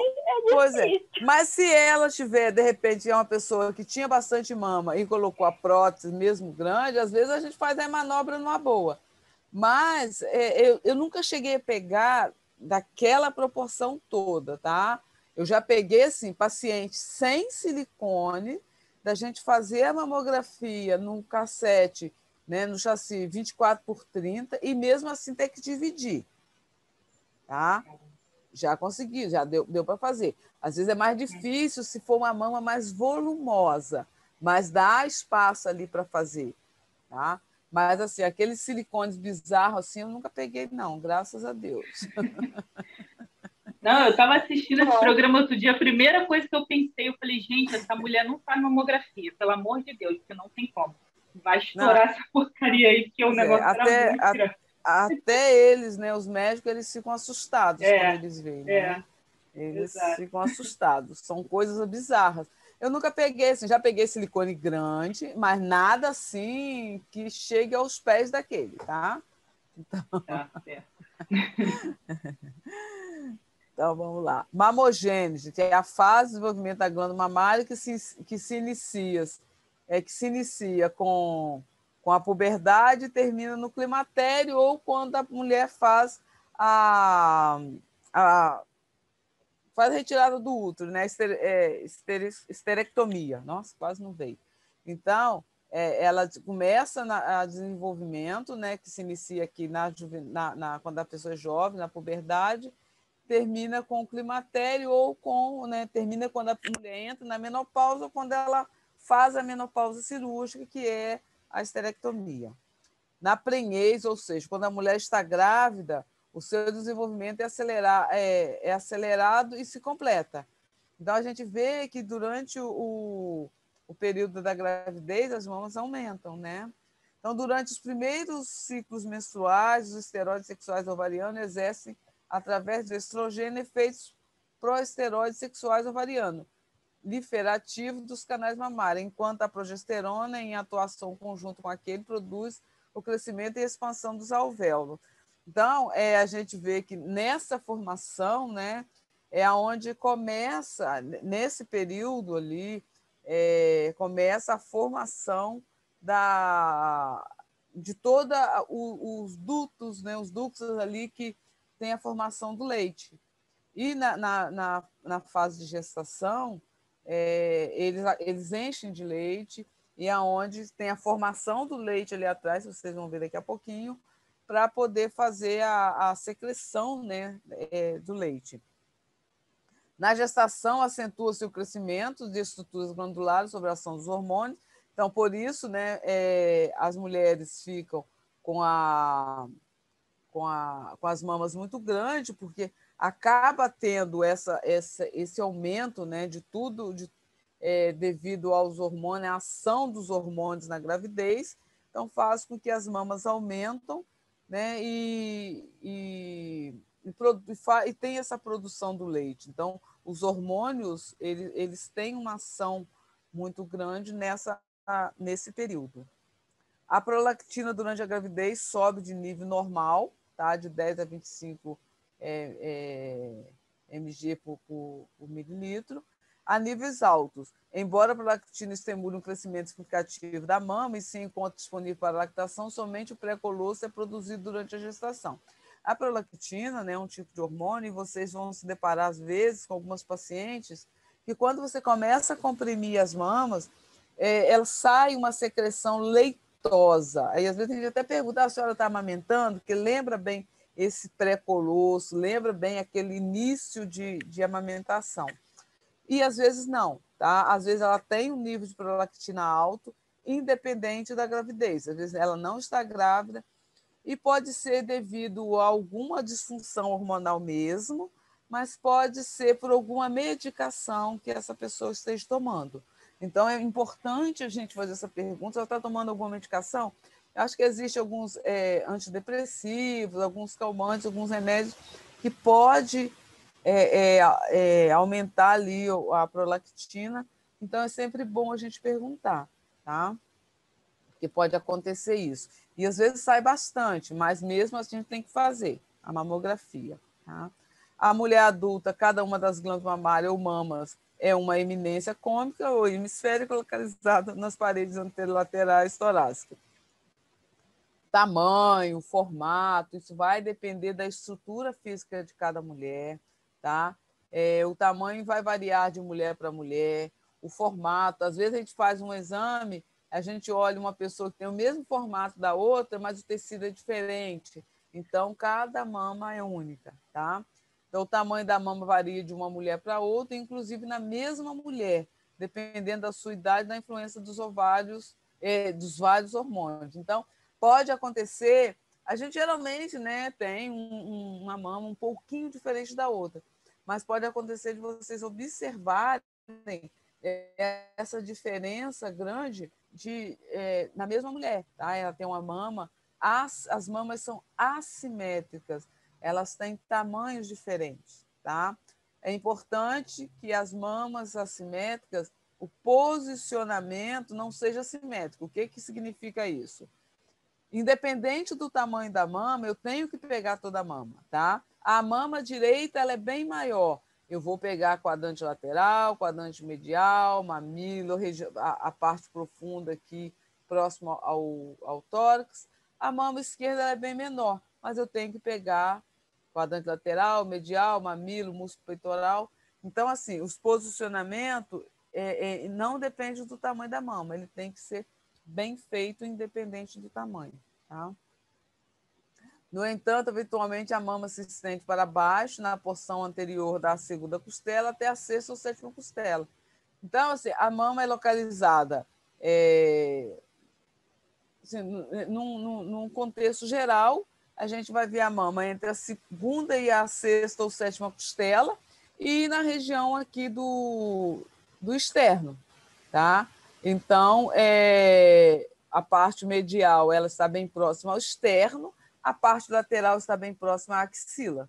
Pois é. Mas se ela tiver, de repente, uma pessoa que tinha bastante mama e colocou a prótese mesmo grande, às vezes a gente faz a manobra numa boa. Mas eu nunca cheguei a pegar daquela proporção toda, tá? Eu já peguei, assim, paciente sem silicone, da gente fazer a mamografia num cassete, né, no chassi 24x30, e mesmo assim ter que dividir. Tá? Já consegui, já deu para fazer. Às vezes é mais difícil se for uma mama mais volumosa, mas dá espaço ali para fazer. Tá? Mas, assim, aqueles silicones bizarros, assim, eu nunca peguei, não, graças a Deus. Não, eu estava assistindo esse programa outro dia, a primeira coisa que eu pensei, eu falei, gente, essa mulher não faz mamografia, pelo amor de Deus, porque não tem como. Vai estourar essa porcaria aí, porque o negócio era muito grande. Até eles, né, os médicos, eles ficam assustados quando eles veem, né? Eles ficam assustados, são coisas bizarras. Eu nunca peguei, assim, já peguei silicone grande, mas nada assim que chegue aos pés daquele, tá? Então, então vamos lá. Mamogênese, que é a fase de desenvolvimento da glândula mamária que se inicia com a puberdade e termina no climatério ou quando a mulher faz a retirada do útero, né? Esterectomia. Nossa, quase não veio. Então, ela começa a desenvolvimento, né, que se inicia aqui quando a pessoa é jovem, na puberdade, termina com o climatério ou com, né, termina quando a mulher entra na menopausa ou quando ela faz a menopausa cirúrgica, que é a esterectomia. Na prenhez, ou seja, quando a mulher está grávida, o seu desenvolvimento é acelerado e se completa. Então, a gente vê que durante o período da gravidez, as mamas aumentam, né? Então, durante os primeiros ciclos menstruais, os esteroides sexuais ovarianos exercem, através do estrogênio, efeitos proesteroides sexuais ovarianos, liferativo dos canais mamários, enquanto a progesterona, em atuação conjunta com aquele, produz o crescimento e expansão dos alvéolos. Então, a gente vê que nessa formação, né, é onde começa, nesse período ali, começa a formação de todos os dutos, né, os ductos ali que tem a formação do leite. E na fase de gestação, eles enchem de leite, e é onde tem a formação do leite ali atrás, vocês vão ver daqui a pouquinho, para poder fazer a secreção, né, do leite. Na gestação, acentua-se o crescimento de estruturas glandulares sob a ação dos hormônios. Então, por isso, né, as mulheres ficam com as mamas muito grandes, porque acaba tendo esse aumento, né, de tudo, devido aos hormônios, a ação dos hormônios na gravidez. Então, faz com que as mamas aumentam, né, e tem essa produção do leite. Então, os hormônios, eles têm uma ação muito grande nesse período. A prolactina durante a gravidez sobe de nível normal, tá? De 10 a 25 mg por mililitro, a níveis altos. Embora a prolactina estimule um crescimento significativo da mama e se encontra disponível para lactação, somente o pré-colosso é produzido durante a gestação. A prolactina, né, é um tipo de hormônio, e vocês vão se deparar, às vezes, com algumas pacientes que, quando você começa a comprimir as mamas, ela sai uma secreção leitosa. Aí, às vezes, a gente até pergunta: a senhora está amamentando? Porque lembra bem esse pré-colosso, lembra bem aquele início de amamentação. E, às vezes, não. Tá? Às vezes, ela tem um nível de prolactina alto, independente da gravidez. Às vezes, ela não está grávida, e pode ser devido a alguma disfunção hormonal mesmo, mas pode ser por alguma medicação que essa pessoa esteja tomando. Então, é importante a gente fazer essa pergunta: ela está tomando alguma medicação? Eu acho que existem alguns antidepressivos, alguns calmantes, alguns remédios que pode aumentar ali a prolactina. Então, é sempre bom a gente perguntar, tá? Porque pode acontecer isso. E às vezes sai bastante, mas mesmo assim a gente tem que fazer a mamografia. Tá? A mulher adulta, cada uma das glândulas mamárias ou mamas é uma eminência cônica ou hemisférica localizada nas paredes anterolaterais torácicas. Tamanho, formato, isso vai depender da estrutura física de cada mulher. Tá? O tamanho vai variar de mulher para mulher, o formato. Às vezes a gente faz um exame, a gente olha uma pessoa que tem o mesmo formato da outra, mas o tecido é diferente. Então, cada mama é única, tá? Então, o tamanho da mama varia de uma mulher para outra, inclusive na mesma mulher, dependendo da sua idade e da influência dos ovários, dos vários hormônios. Então, pode acontecer, a gente geralmente, né, tem uma mama um pouquinho diferente da outra, mas pode acontecer de vocês observarem essa diferença grande na mesma mulher. Tá? Ela tem uma mama, as mamas são assimétricas, elas têm tamanhos diferentes. Tá? É importante que as mamas assimétricas, o posicionamento não seja simétrico. O que significa isso? Independente do tamanho da mama, eu tenho que pegar toda a mama. Tá? A mama direita ela é bem maior. Eu vou pegar quadrante lateral, quadrante medial, mamilo, a parte profunda aqui, próximo ao tórax. A mama esquerda é bem menor, mas eu tenho que pegar quadrante lateral, medial, mamilo, músculo peitoral. Então, assim, os posicionamentos não depende do tamanho da mama, ele tem que ser bem feito, independente do tamanho. Tá? No entanto, eventualmente, a mama se estende para baixo, na porção anterior da segunda costela, até a sexta ou sétima costela. Então, assim, a mama é localizada assim, num contexto geral, a gente vai ver a mama entre a segunda e a sexta ou sétima costela e na região aqui do externo, tá? Então, a parte medial ela está bem próxima ao externo, a parte lateral está bem próxima à axila.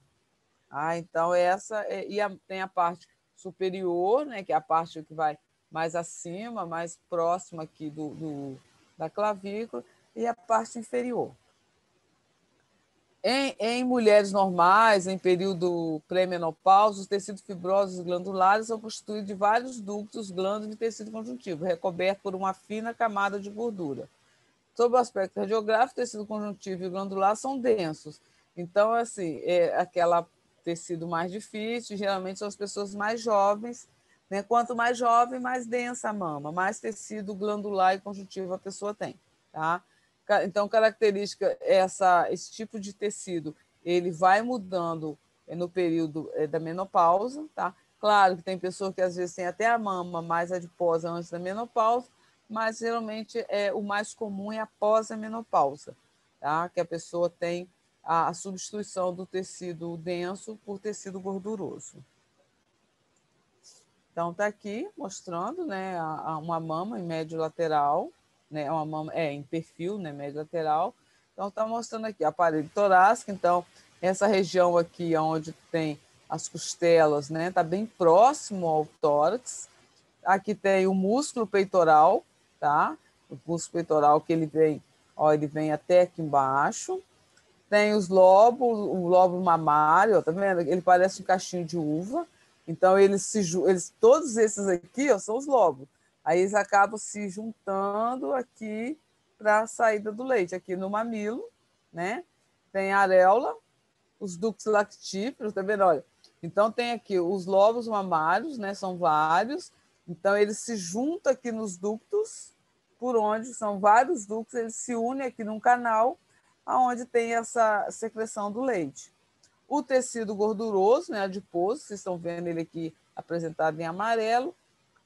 Então, tem a parte superior, né, que é a parte que vai mais acima, mais próxima aqui da clavícula, e a parte inferior. Em mulheres normais, em período pré-menopausa, os tecidos fibrosos glandulares são constituídos de vários ductos, glândulas de tecido conjuntivo, recoberto por uma fina camada de gordura. Sob o aspecto radiográfico, o tecido conjuntivo e glandular são densos. Então, assim, aquele tecido mais difícil, geralmente são as pessoas mais jovens, né? Quanto mais jovem, mais densa a mama, mais tecido glandular e conjuntivo a pessoa tem, tá? Então, característica, esse tipo de tecido, ele vai mudando no período da menopausa, tá? Claro que tem pessoas que às vezes têm até a mama mais adiposa antes da menopausa, mas geralmente o mais comum é após a menopausa, tá? Que a pessoa tem a substituição do tecido denso por tecido gorduroso. Então, está aqui mostrando, né, uma mama em médio lateral, né, uma mama em perfil, né, médio lateral. Então, está mostrando aqui o aparelho torácico. Então, essa região aqui, onde tem as costelas, né, está bem próximo ao tórax. Aqui tem o músculo peitoral, tá? O músculo peitoral que ele vem até aqui embaixo. Tem os lóbulos, o lóbulo mamário, ó, tá vendo? Ele parece um cachinho de uva. Então, todos esses aqui, ó, são os lóbulos. Aí eles acabam se juntando aqui para a saída do leite, aqui no mamilo, né? Tem a areola, os ductos lactíferos, tá vendo? Olha, então tem aqui os lóbulos mamários, né? São vários. Então, eles se juntam aqui nos ductos, por onde são vários ductos, eles se unem aqui num canal, onde tem essa secreção do leite. O tecido gorduroso, né, adiposo, vocês estão vendo ele aqui apresentado em amarelo,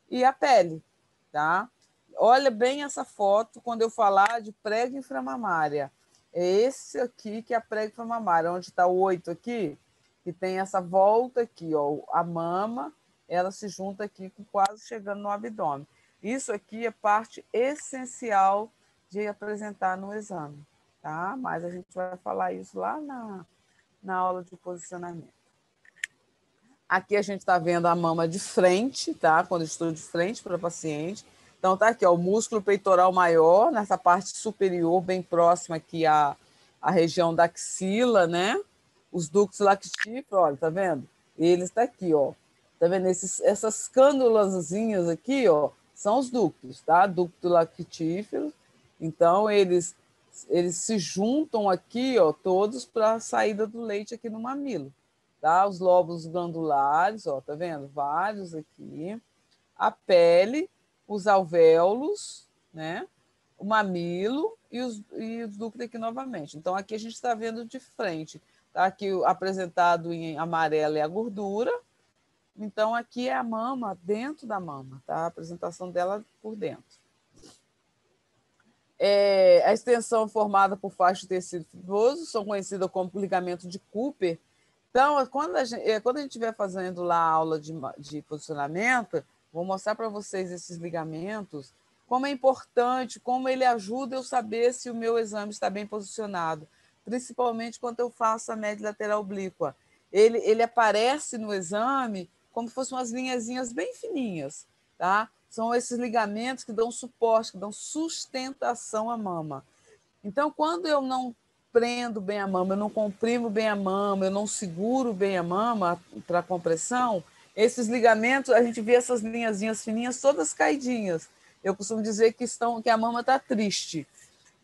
e a pele, tá? Olha bem essa foto quando eu falar de prega inframamária. É esse aqui que é a prega inframamária, onde está o 8 aqui, que tem essa volta aqui, ó, a mama, ela se junta aqui, quase chegando no abdômen. Isso aqui é parte essencial de apresentar no exame, tá? Mas a gente vai falar isso lá na aula de posicionamento. Aqui a gente está vendo a mama de frente, tá? Quando eu estou de frente para o paciente. Então, tá aqui, ó, o músculo peitoral maior, nessa parte superior, bem próxima aqui à região da axila, né? Os ductos lactíferos, olha, tá vendo? Eles tá aqui, ó. Tá vendo? Essas cânulazinhas aqui, ó, são os ductos, tá? Ducto lactífero. Então, eles se juntam aqui, ó, todos para a saída do leite aqui no mamilo, tá? Os lóbulos glandulares, ó, tá vendo? Vários aqui. A pele, os alvéolos, né? O mamilo e os ductos aqui novamente. Então, aqui a gente está vendo de frente. Tá aqui apresentado em amarelo é a gordura. Então, aqui é a mama dentro da mama, tá? A apresentação dela por dentro. A extensão formada por faixas de tecido fibroso são conhecidas como ligamento de Cooper. Então, quando a gente estiver fazendo lá a aula de posicionamento, vou mostrar para vocês esses ligamentos, como é importante, como ele ajuda eu saber se o meu exame está bem posicionado, principalmente quando eu faço a média lateral oblíqua. Ele aparece no exame como se fossem umas linhazinhas bem fininhas, tá? São esses ligamentos que dão suporte, que dão sustentação à mama. Então, quando eu não prendo bem a mama, eu não comprimo bem a mama, eu não seguro bem a mama para a compressão, esses ligamentos, a gente vê essas linhazinhas fininhas todas caidinhas. Eu costumo dizer que a mama está triste.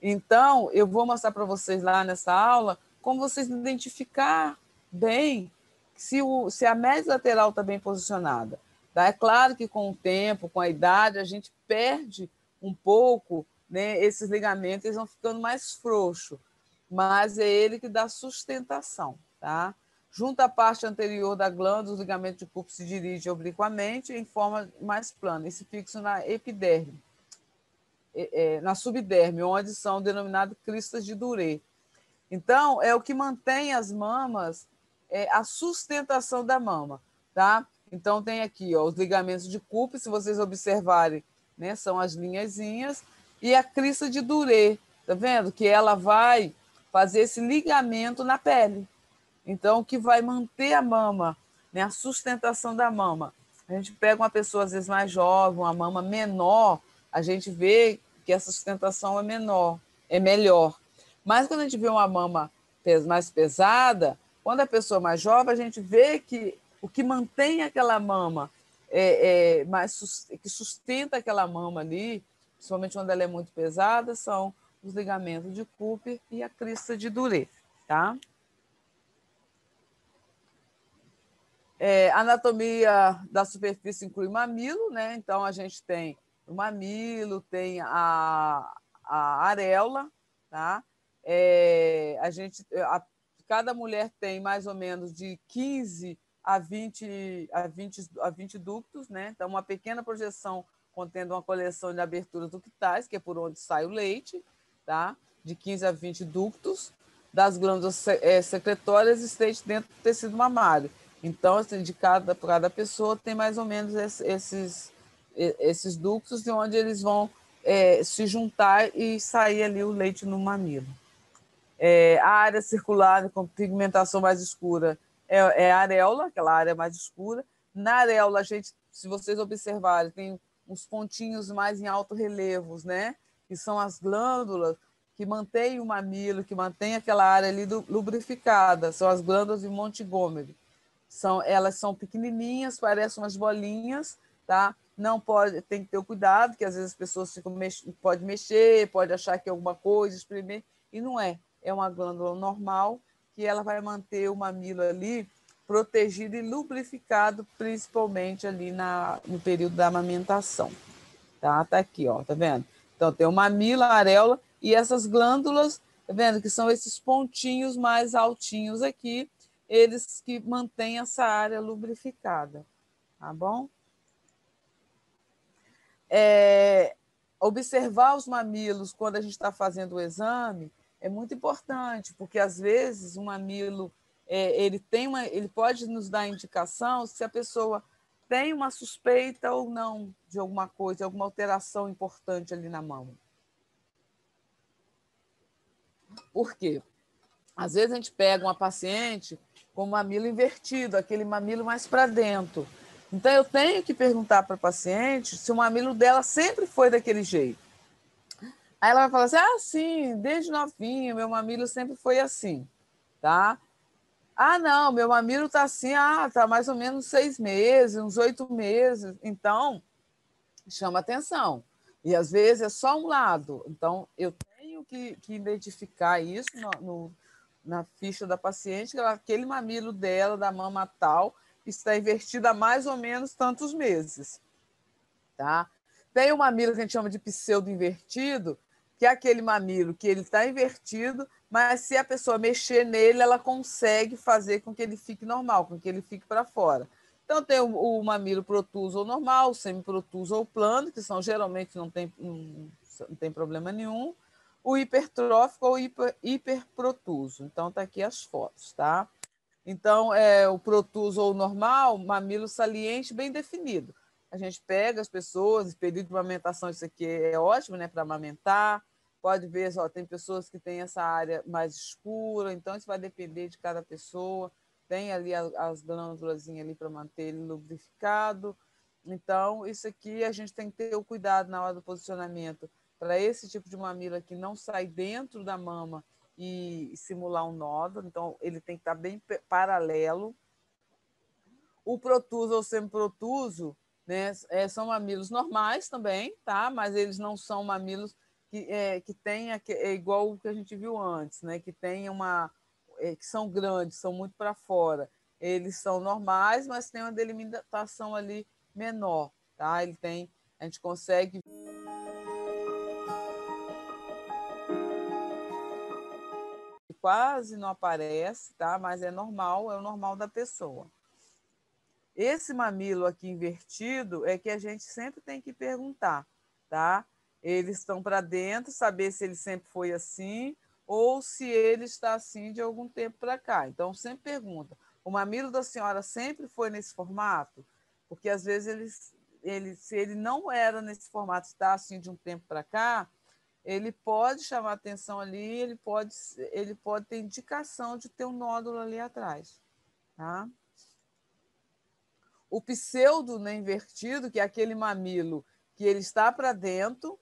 Então, eu vou mostrar para vocês lá nessa aula como vocês identificar bem se a média lateral está bem posicionada. Tá? É claro que com o tempo, com a idade, a gente perde um pouco, né, esses ligamentos, eles vão ficando mais frouxos. mas é ele que dá sustentação, tá? Junto à parte anterior da glândula, os ligamentos de Cooper se dirigem obliquamente em forma mais plana e se fixam na epiderme, na subderme, onde são denominadas cristas de Duret. Então, é o que mantém as mamas, a sustentação da mama, tá? Então, tem aqui ó, os ligamentos de Cooper, se vocês observarem, né, são as linhazinhas, e a crista de Duret, tá vendo? Que ela vai fazer esse ligamento na pele. Então, o que vai manter a mama, né, a sustentação da mama. A gente pega uma pessoa, às vezes, mais jovem, uma mama menor, a gente vê que essa sustentação é menor, é melhor. Mas quando a gente vê uma mama mais pesada, quando a pessoa é mais jovem, a gente vê que o que mantém aquela mama, que sustenta aquela mama ali, principalmente quando ela é muito pesada, são os ligamentos de Cooper e a crista de Duret, tá? Anatomia da superfície inclui mamilo, né? Então a gente tem o mamilo, tem a areola, tá? Cada mulher tem mais ou menos de 15 a 20 ductos, né? Então, uma pequena projeção contendo uma coleção de aberturas ductais, que é por onde sai o leite, tá? De 15 a 20 ductos das glândulas secretórias existentes dentro do tecido mamário. Então, assim, cada pessoa tem mais ou menos esses ductos de onde eles vão se juntar e sair ali o leite no mamilo. A área circular com pigmentação mais escura é a areola, aquela área mais escura. Na areola, a gente, se vocês observarem, tem uns pontinhos mais em alto relevos, né? Que são as glândulas que mantêm o mamilo, que mantêm aquela área ali lubrificada. São as glândulas de Montgomery. Elas são pequenininhas, parecem umas bolinhas, tá? Não pode, tem que ter o cuidado, que às vezes as pessoas podem mexer, pode achar que é alguma coisa, espremer, e não é. É uma glândula normal que ela vai manter o mamilo ali protegido e lubrificado, principalmente ali no período da amamentação. Tá aqui, ó, tá vendo? Então tem o mamilo, a areola e essas glândulas, tá vendo? Que são esses pontinhos mais altinhos aqui, eles que mantêm essa área lubrificada, tá bom? Observar os mamilos quando a gente está fazendo o exame é muito importante, porque às vezes o mamilo ele pode nos dar indicação se a pessoa tem uma suspeita ou não de alguma coisa, alguma alteração importante ali na mama. Por quê? Às vezes a gente pega uma paciente com o mamilo invertido, aquele mamilo mais para dentro. Então eu tenho que perguntar para a paciente se o mamilo dela sempre foi daquele jeito. Aí ela vai falar assim, sim, desde novinha, meu mamilo sempre foi assim, tá? Não, meu mamilo está assim, está mais ou menos 6 meses, uns 8 meses. Então, chama atenção. E às vezes é só um lado. Então, eu tenho que identificar isso na ficha da paciente, que aquele mamilo dela, da mama tal, está invertido há mais ou menos tantos meses. Tá? Tem o mamilo que a gente chama de pseudo-invertido, que é aquele mamilo que ele está invertido, mas se a pessoa mexer nele, ela consegue fazer com que ele fique normal, com que ele fique para fora. Então, tem o mamilo protuso ou normal, o semiprotuso ou plano, que são geralmente não tem problema nenhum, o hipertrófico ou hiperprotuso. Então, está aqui as fotos, tá? Então, o protuso ou normal, mamilo saliente bem definido. A gente pega as pessoas, período de amamentação, isso aqui é ótimo, né, para amamentar. Pode ver, tem pessoas que têm essa área mais escura, então isso vai depender de cada pessoa. Tem ali as glândulas ali para manter ele lubrificado. Então, isso aqui a gente tem que ter o cuidado na hora do posicionamento para esse tipo de mamilo aqui não sair dentro da mama e simular um nódulo. Então, ele tem que estar bem paralelo. O protuso ou semiprotuso, né, são mamilos normais também, tá? Mas eles não são mamilos que tenha igual o que a gente viu antes, né? Que tem que são grandes, são muito para fora. Eles são normais, mas tem uma delimitação ali menor, tá? A gente consegue quase não aparece, tá? Mas é normal, é o normal da pessoa. Esse mamilo aqui invertido é que a gente sempre tem que perguntar, tá? Eles estão para dentro, saber se ele sempre foi assim ou se ele está assim de algum tempo para cá. Então, sempre pergunta: o mamilo da senhora sempre foi nesse formato? Porque, às vezes, se ele não era nesse formato, está assim de um tempo para cá, ele pode chamar atenção ali, ele pode ter indicação de ter um nódulo ali atrás, tá? O pseudo, né, invertido, que é aquele mamilo que ele está para dentro,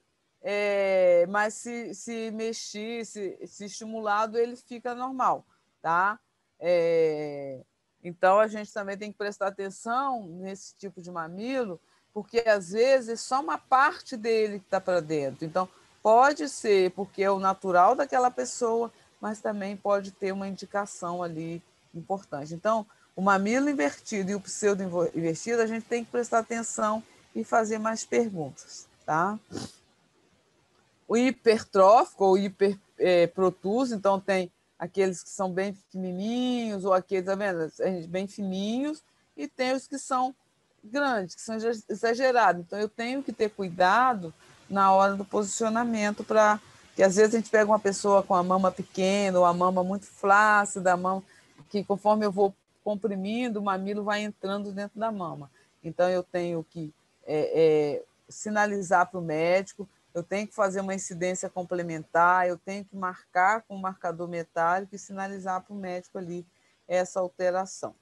mas se mexer, se estimulado, ele fica normal, tá? Então, a gente também tem que prestar atenção nesse tipo de mamilo, porque, às vezes, é só uma parte dele que está para dentro. Então, pode ser porque é o natural daquela pessoa, mas também pode ter uma indicação ali importante. Então, o mamilo invertido e o pseudo invertido, a gente tem que prestar atenção e fazer mais perguntas, tá? O hipertrófico ou hiperprotuso, então tem aqueles que são bem pequenininhos ou aqueles, tá vendo? Bem fininhos, e tem os que são grandes, que são exagerados. Então, eu tenho que ter cuidado na hora do posicionamento, para que às vezes a gente pega uma pessoa com a mama pequena ou a mama muito flácida, a mama que conforme eu vou comprimindo, o mamilo vai entrando dentro da mama. Então, eu tenho que sinalizar para o médico, eu tenho que fazer uma incidência complementar, eu tenho que marcar com o marcador metálico e sinalizar para o médico ali essa alteração.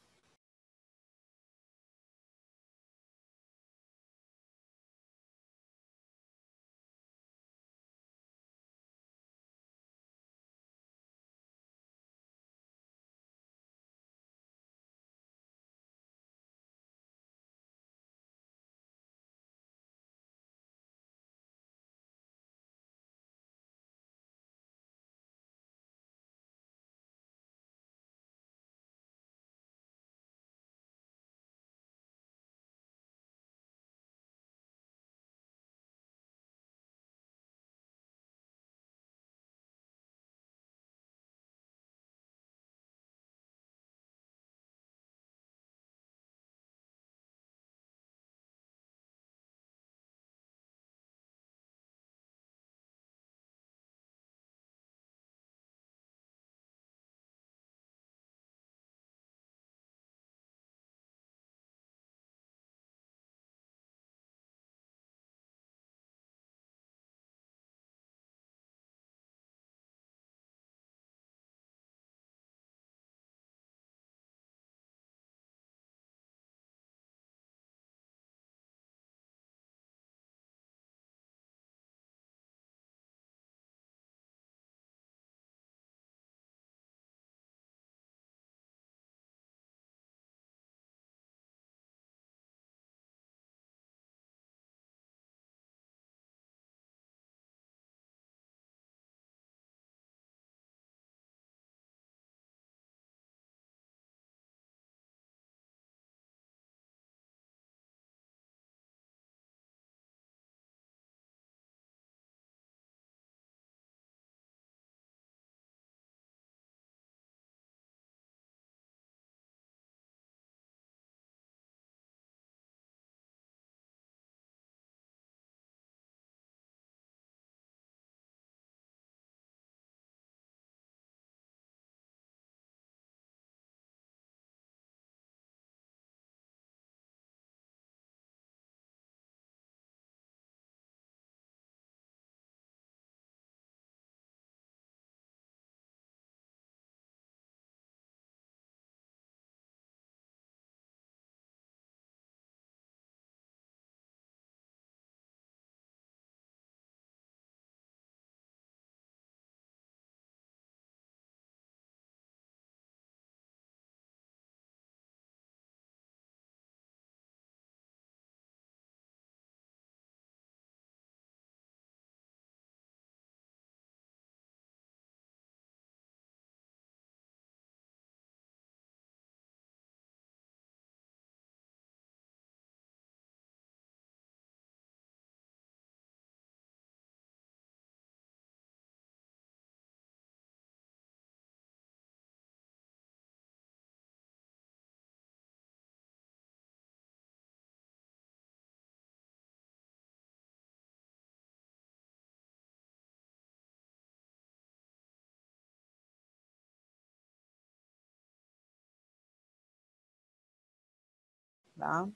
tá?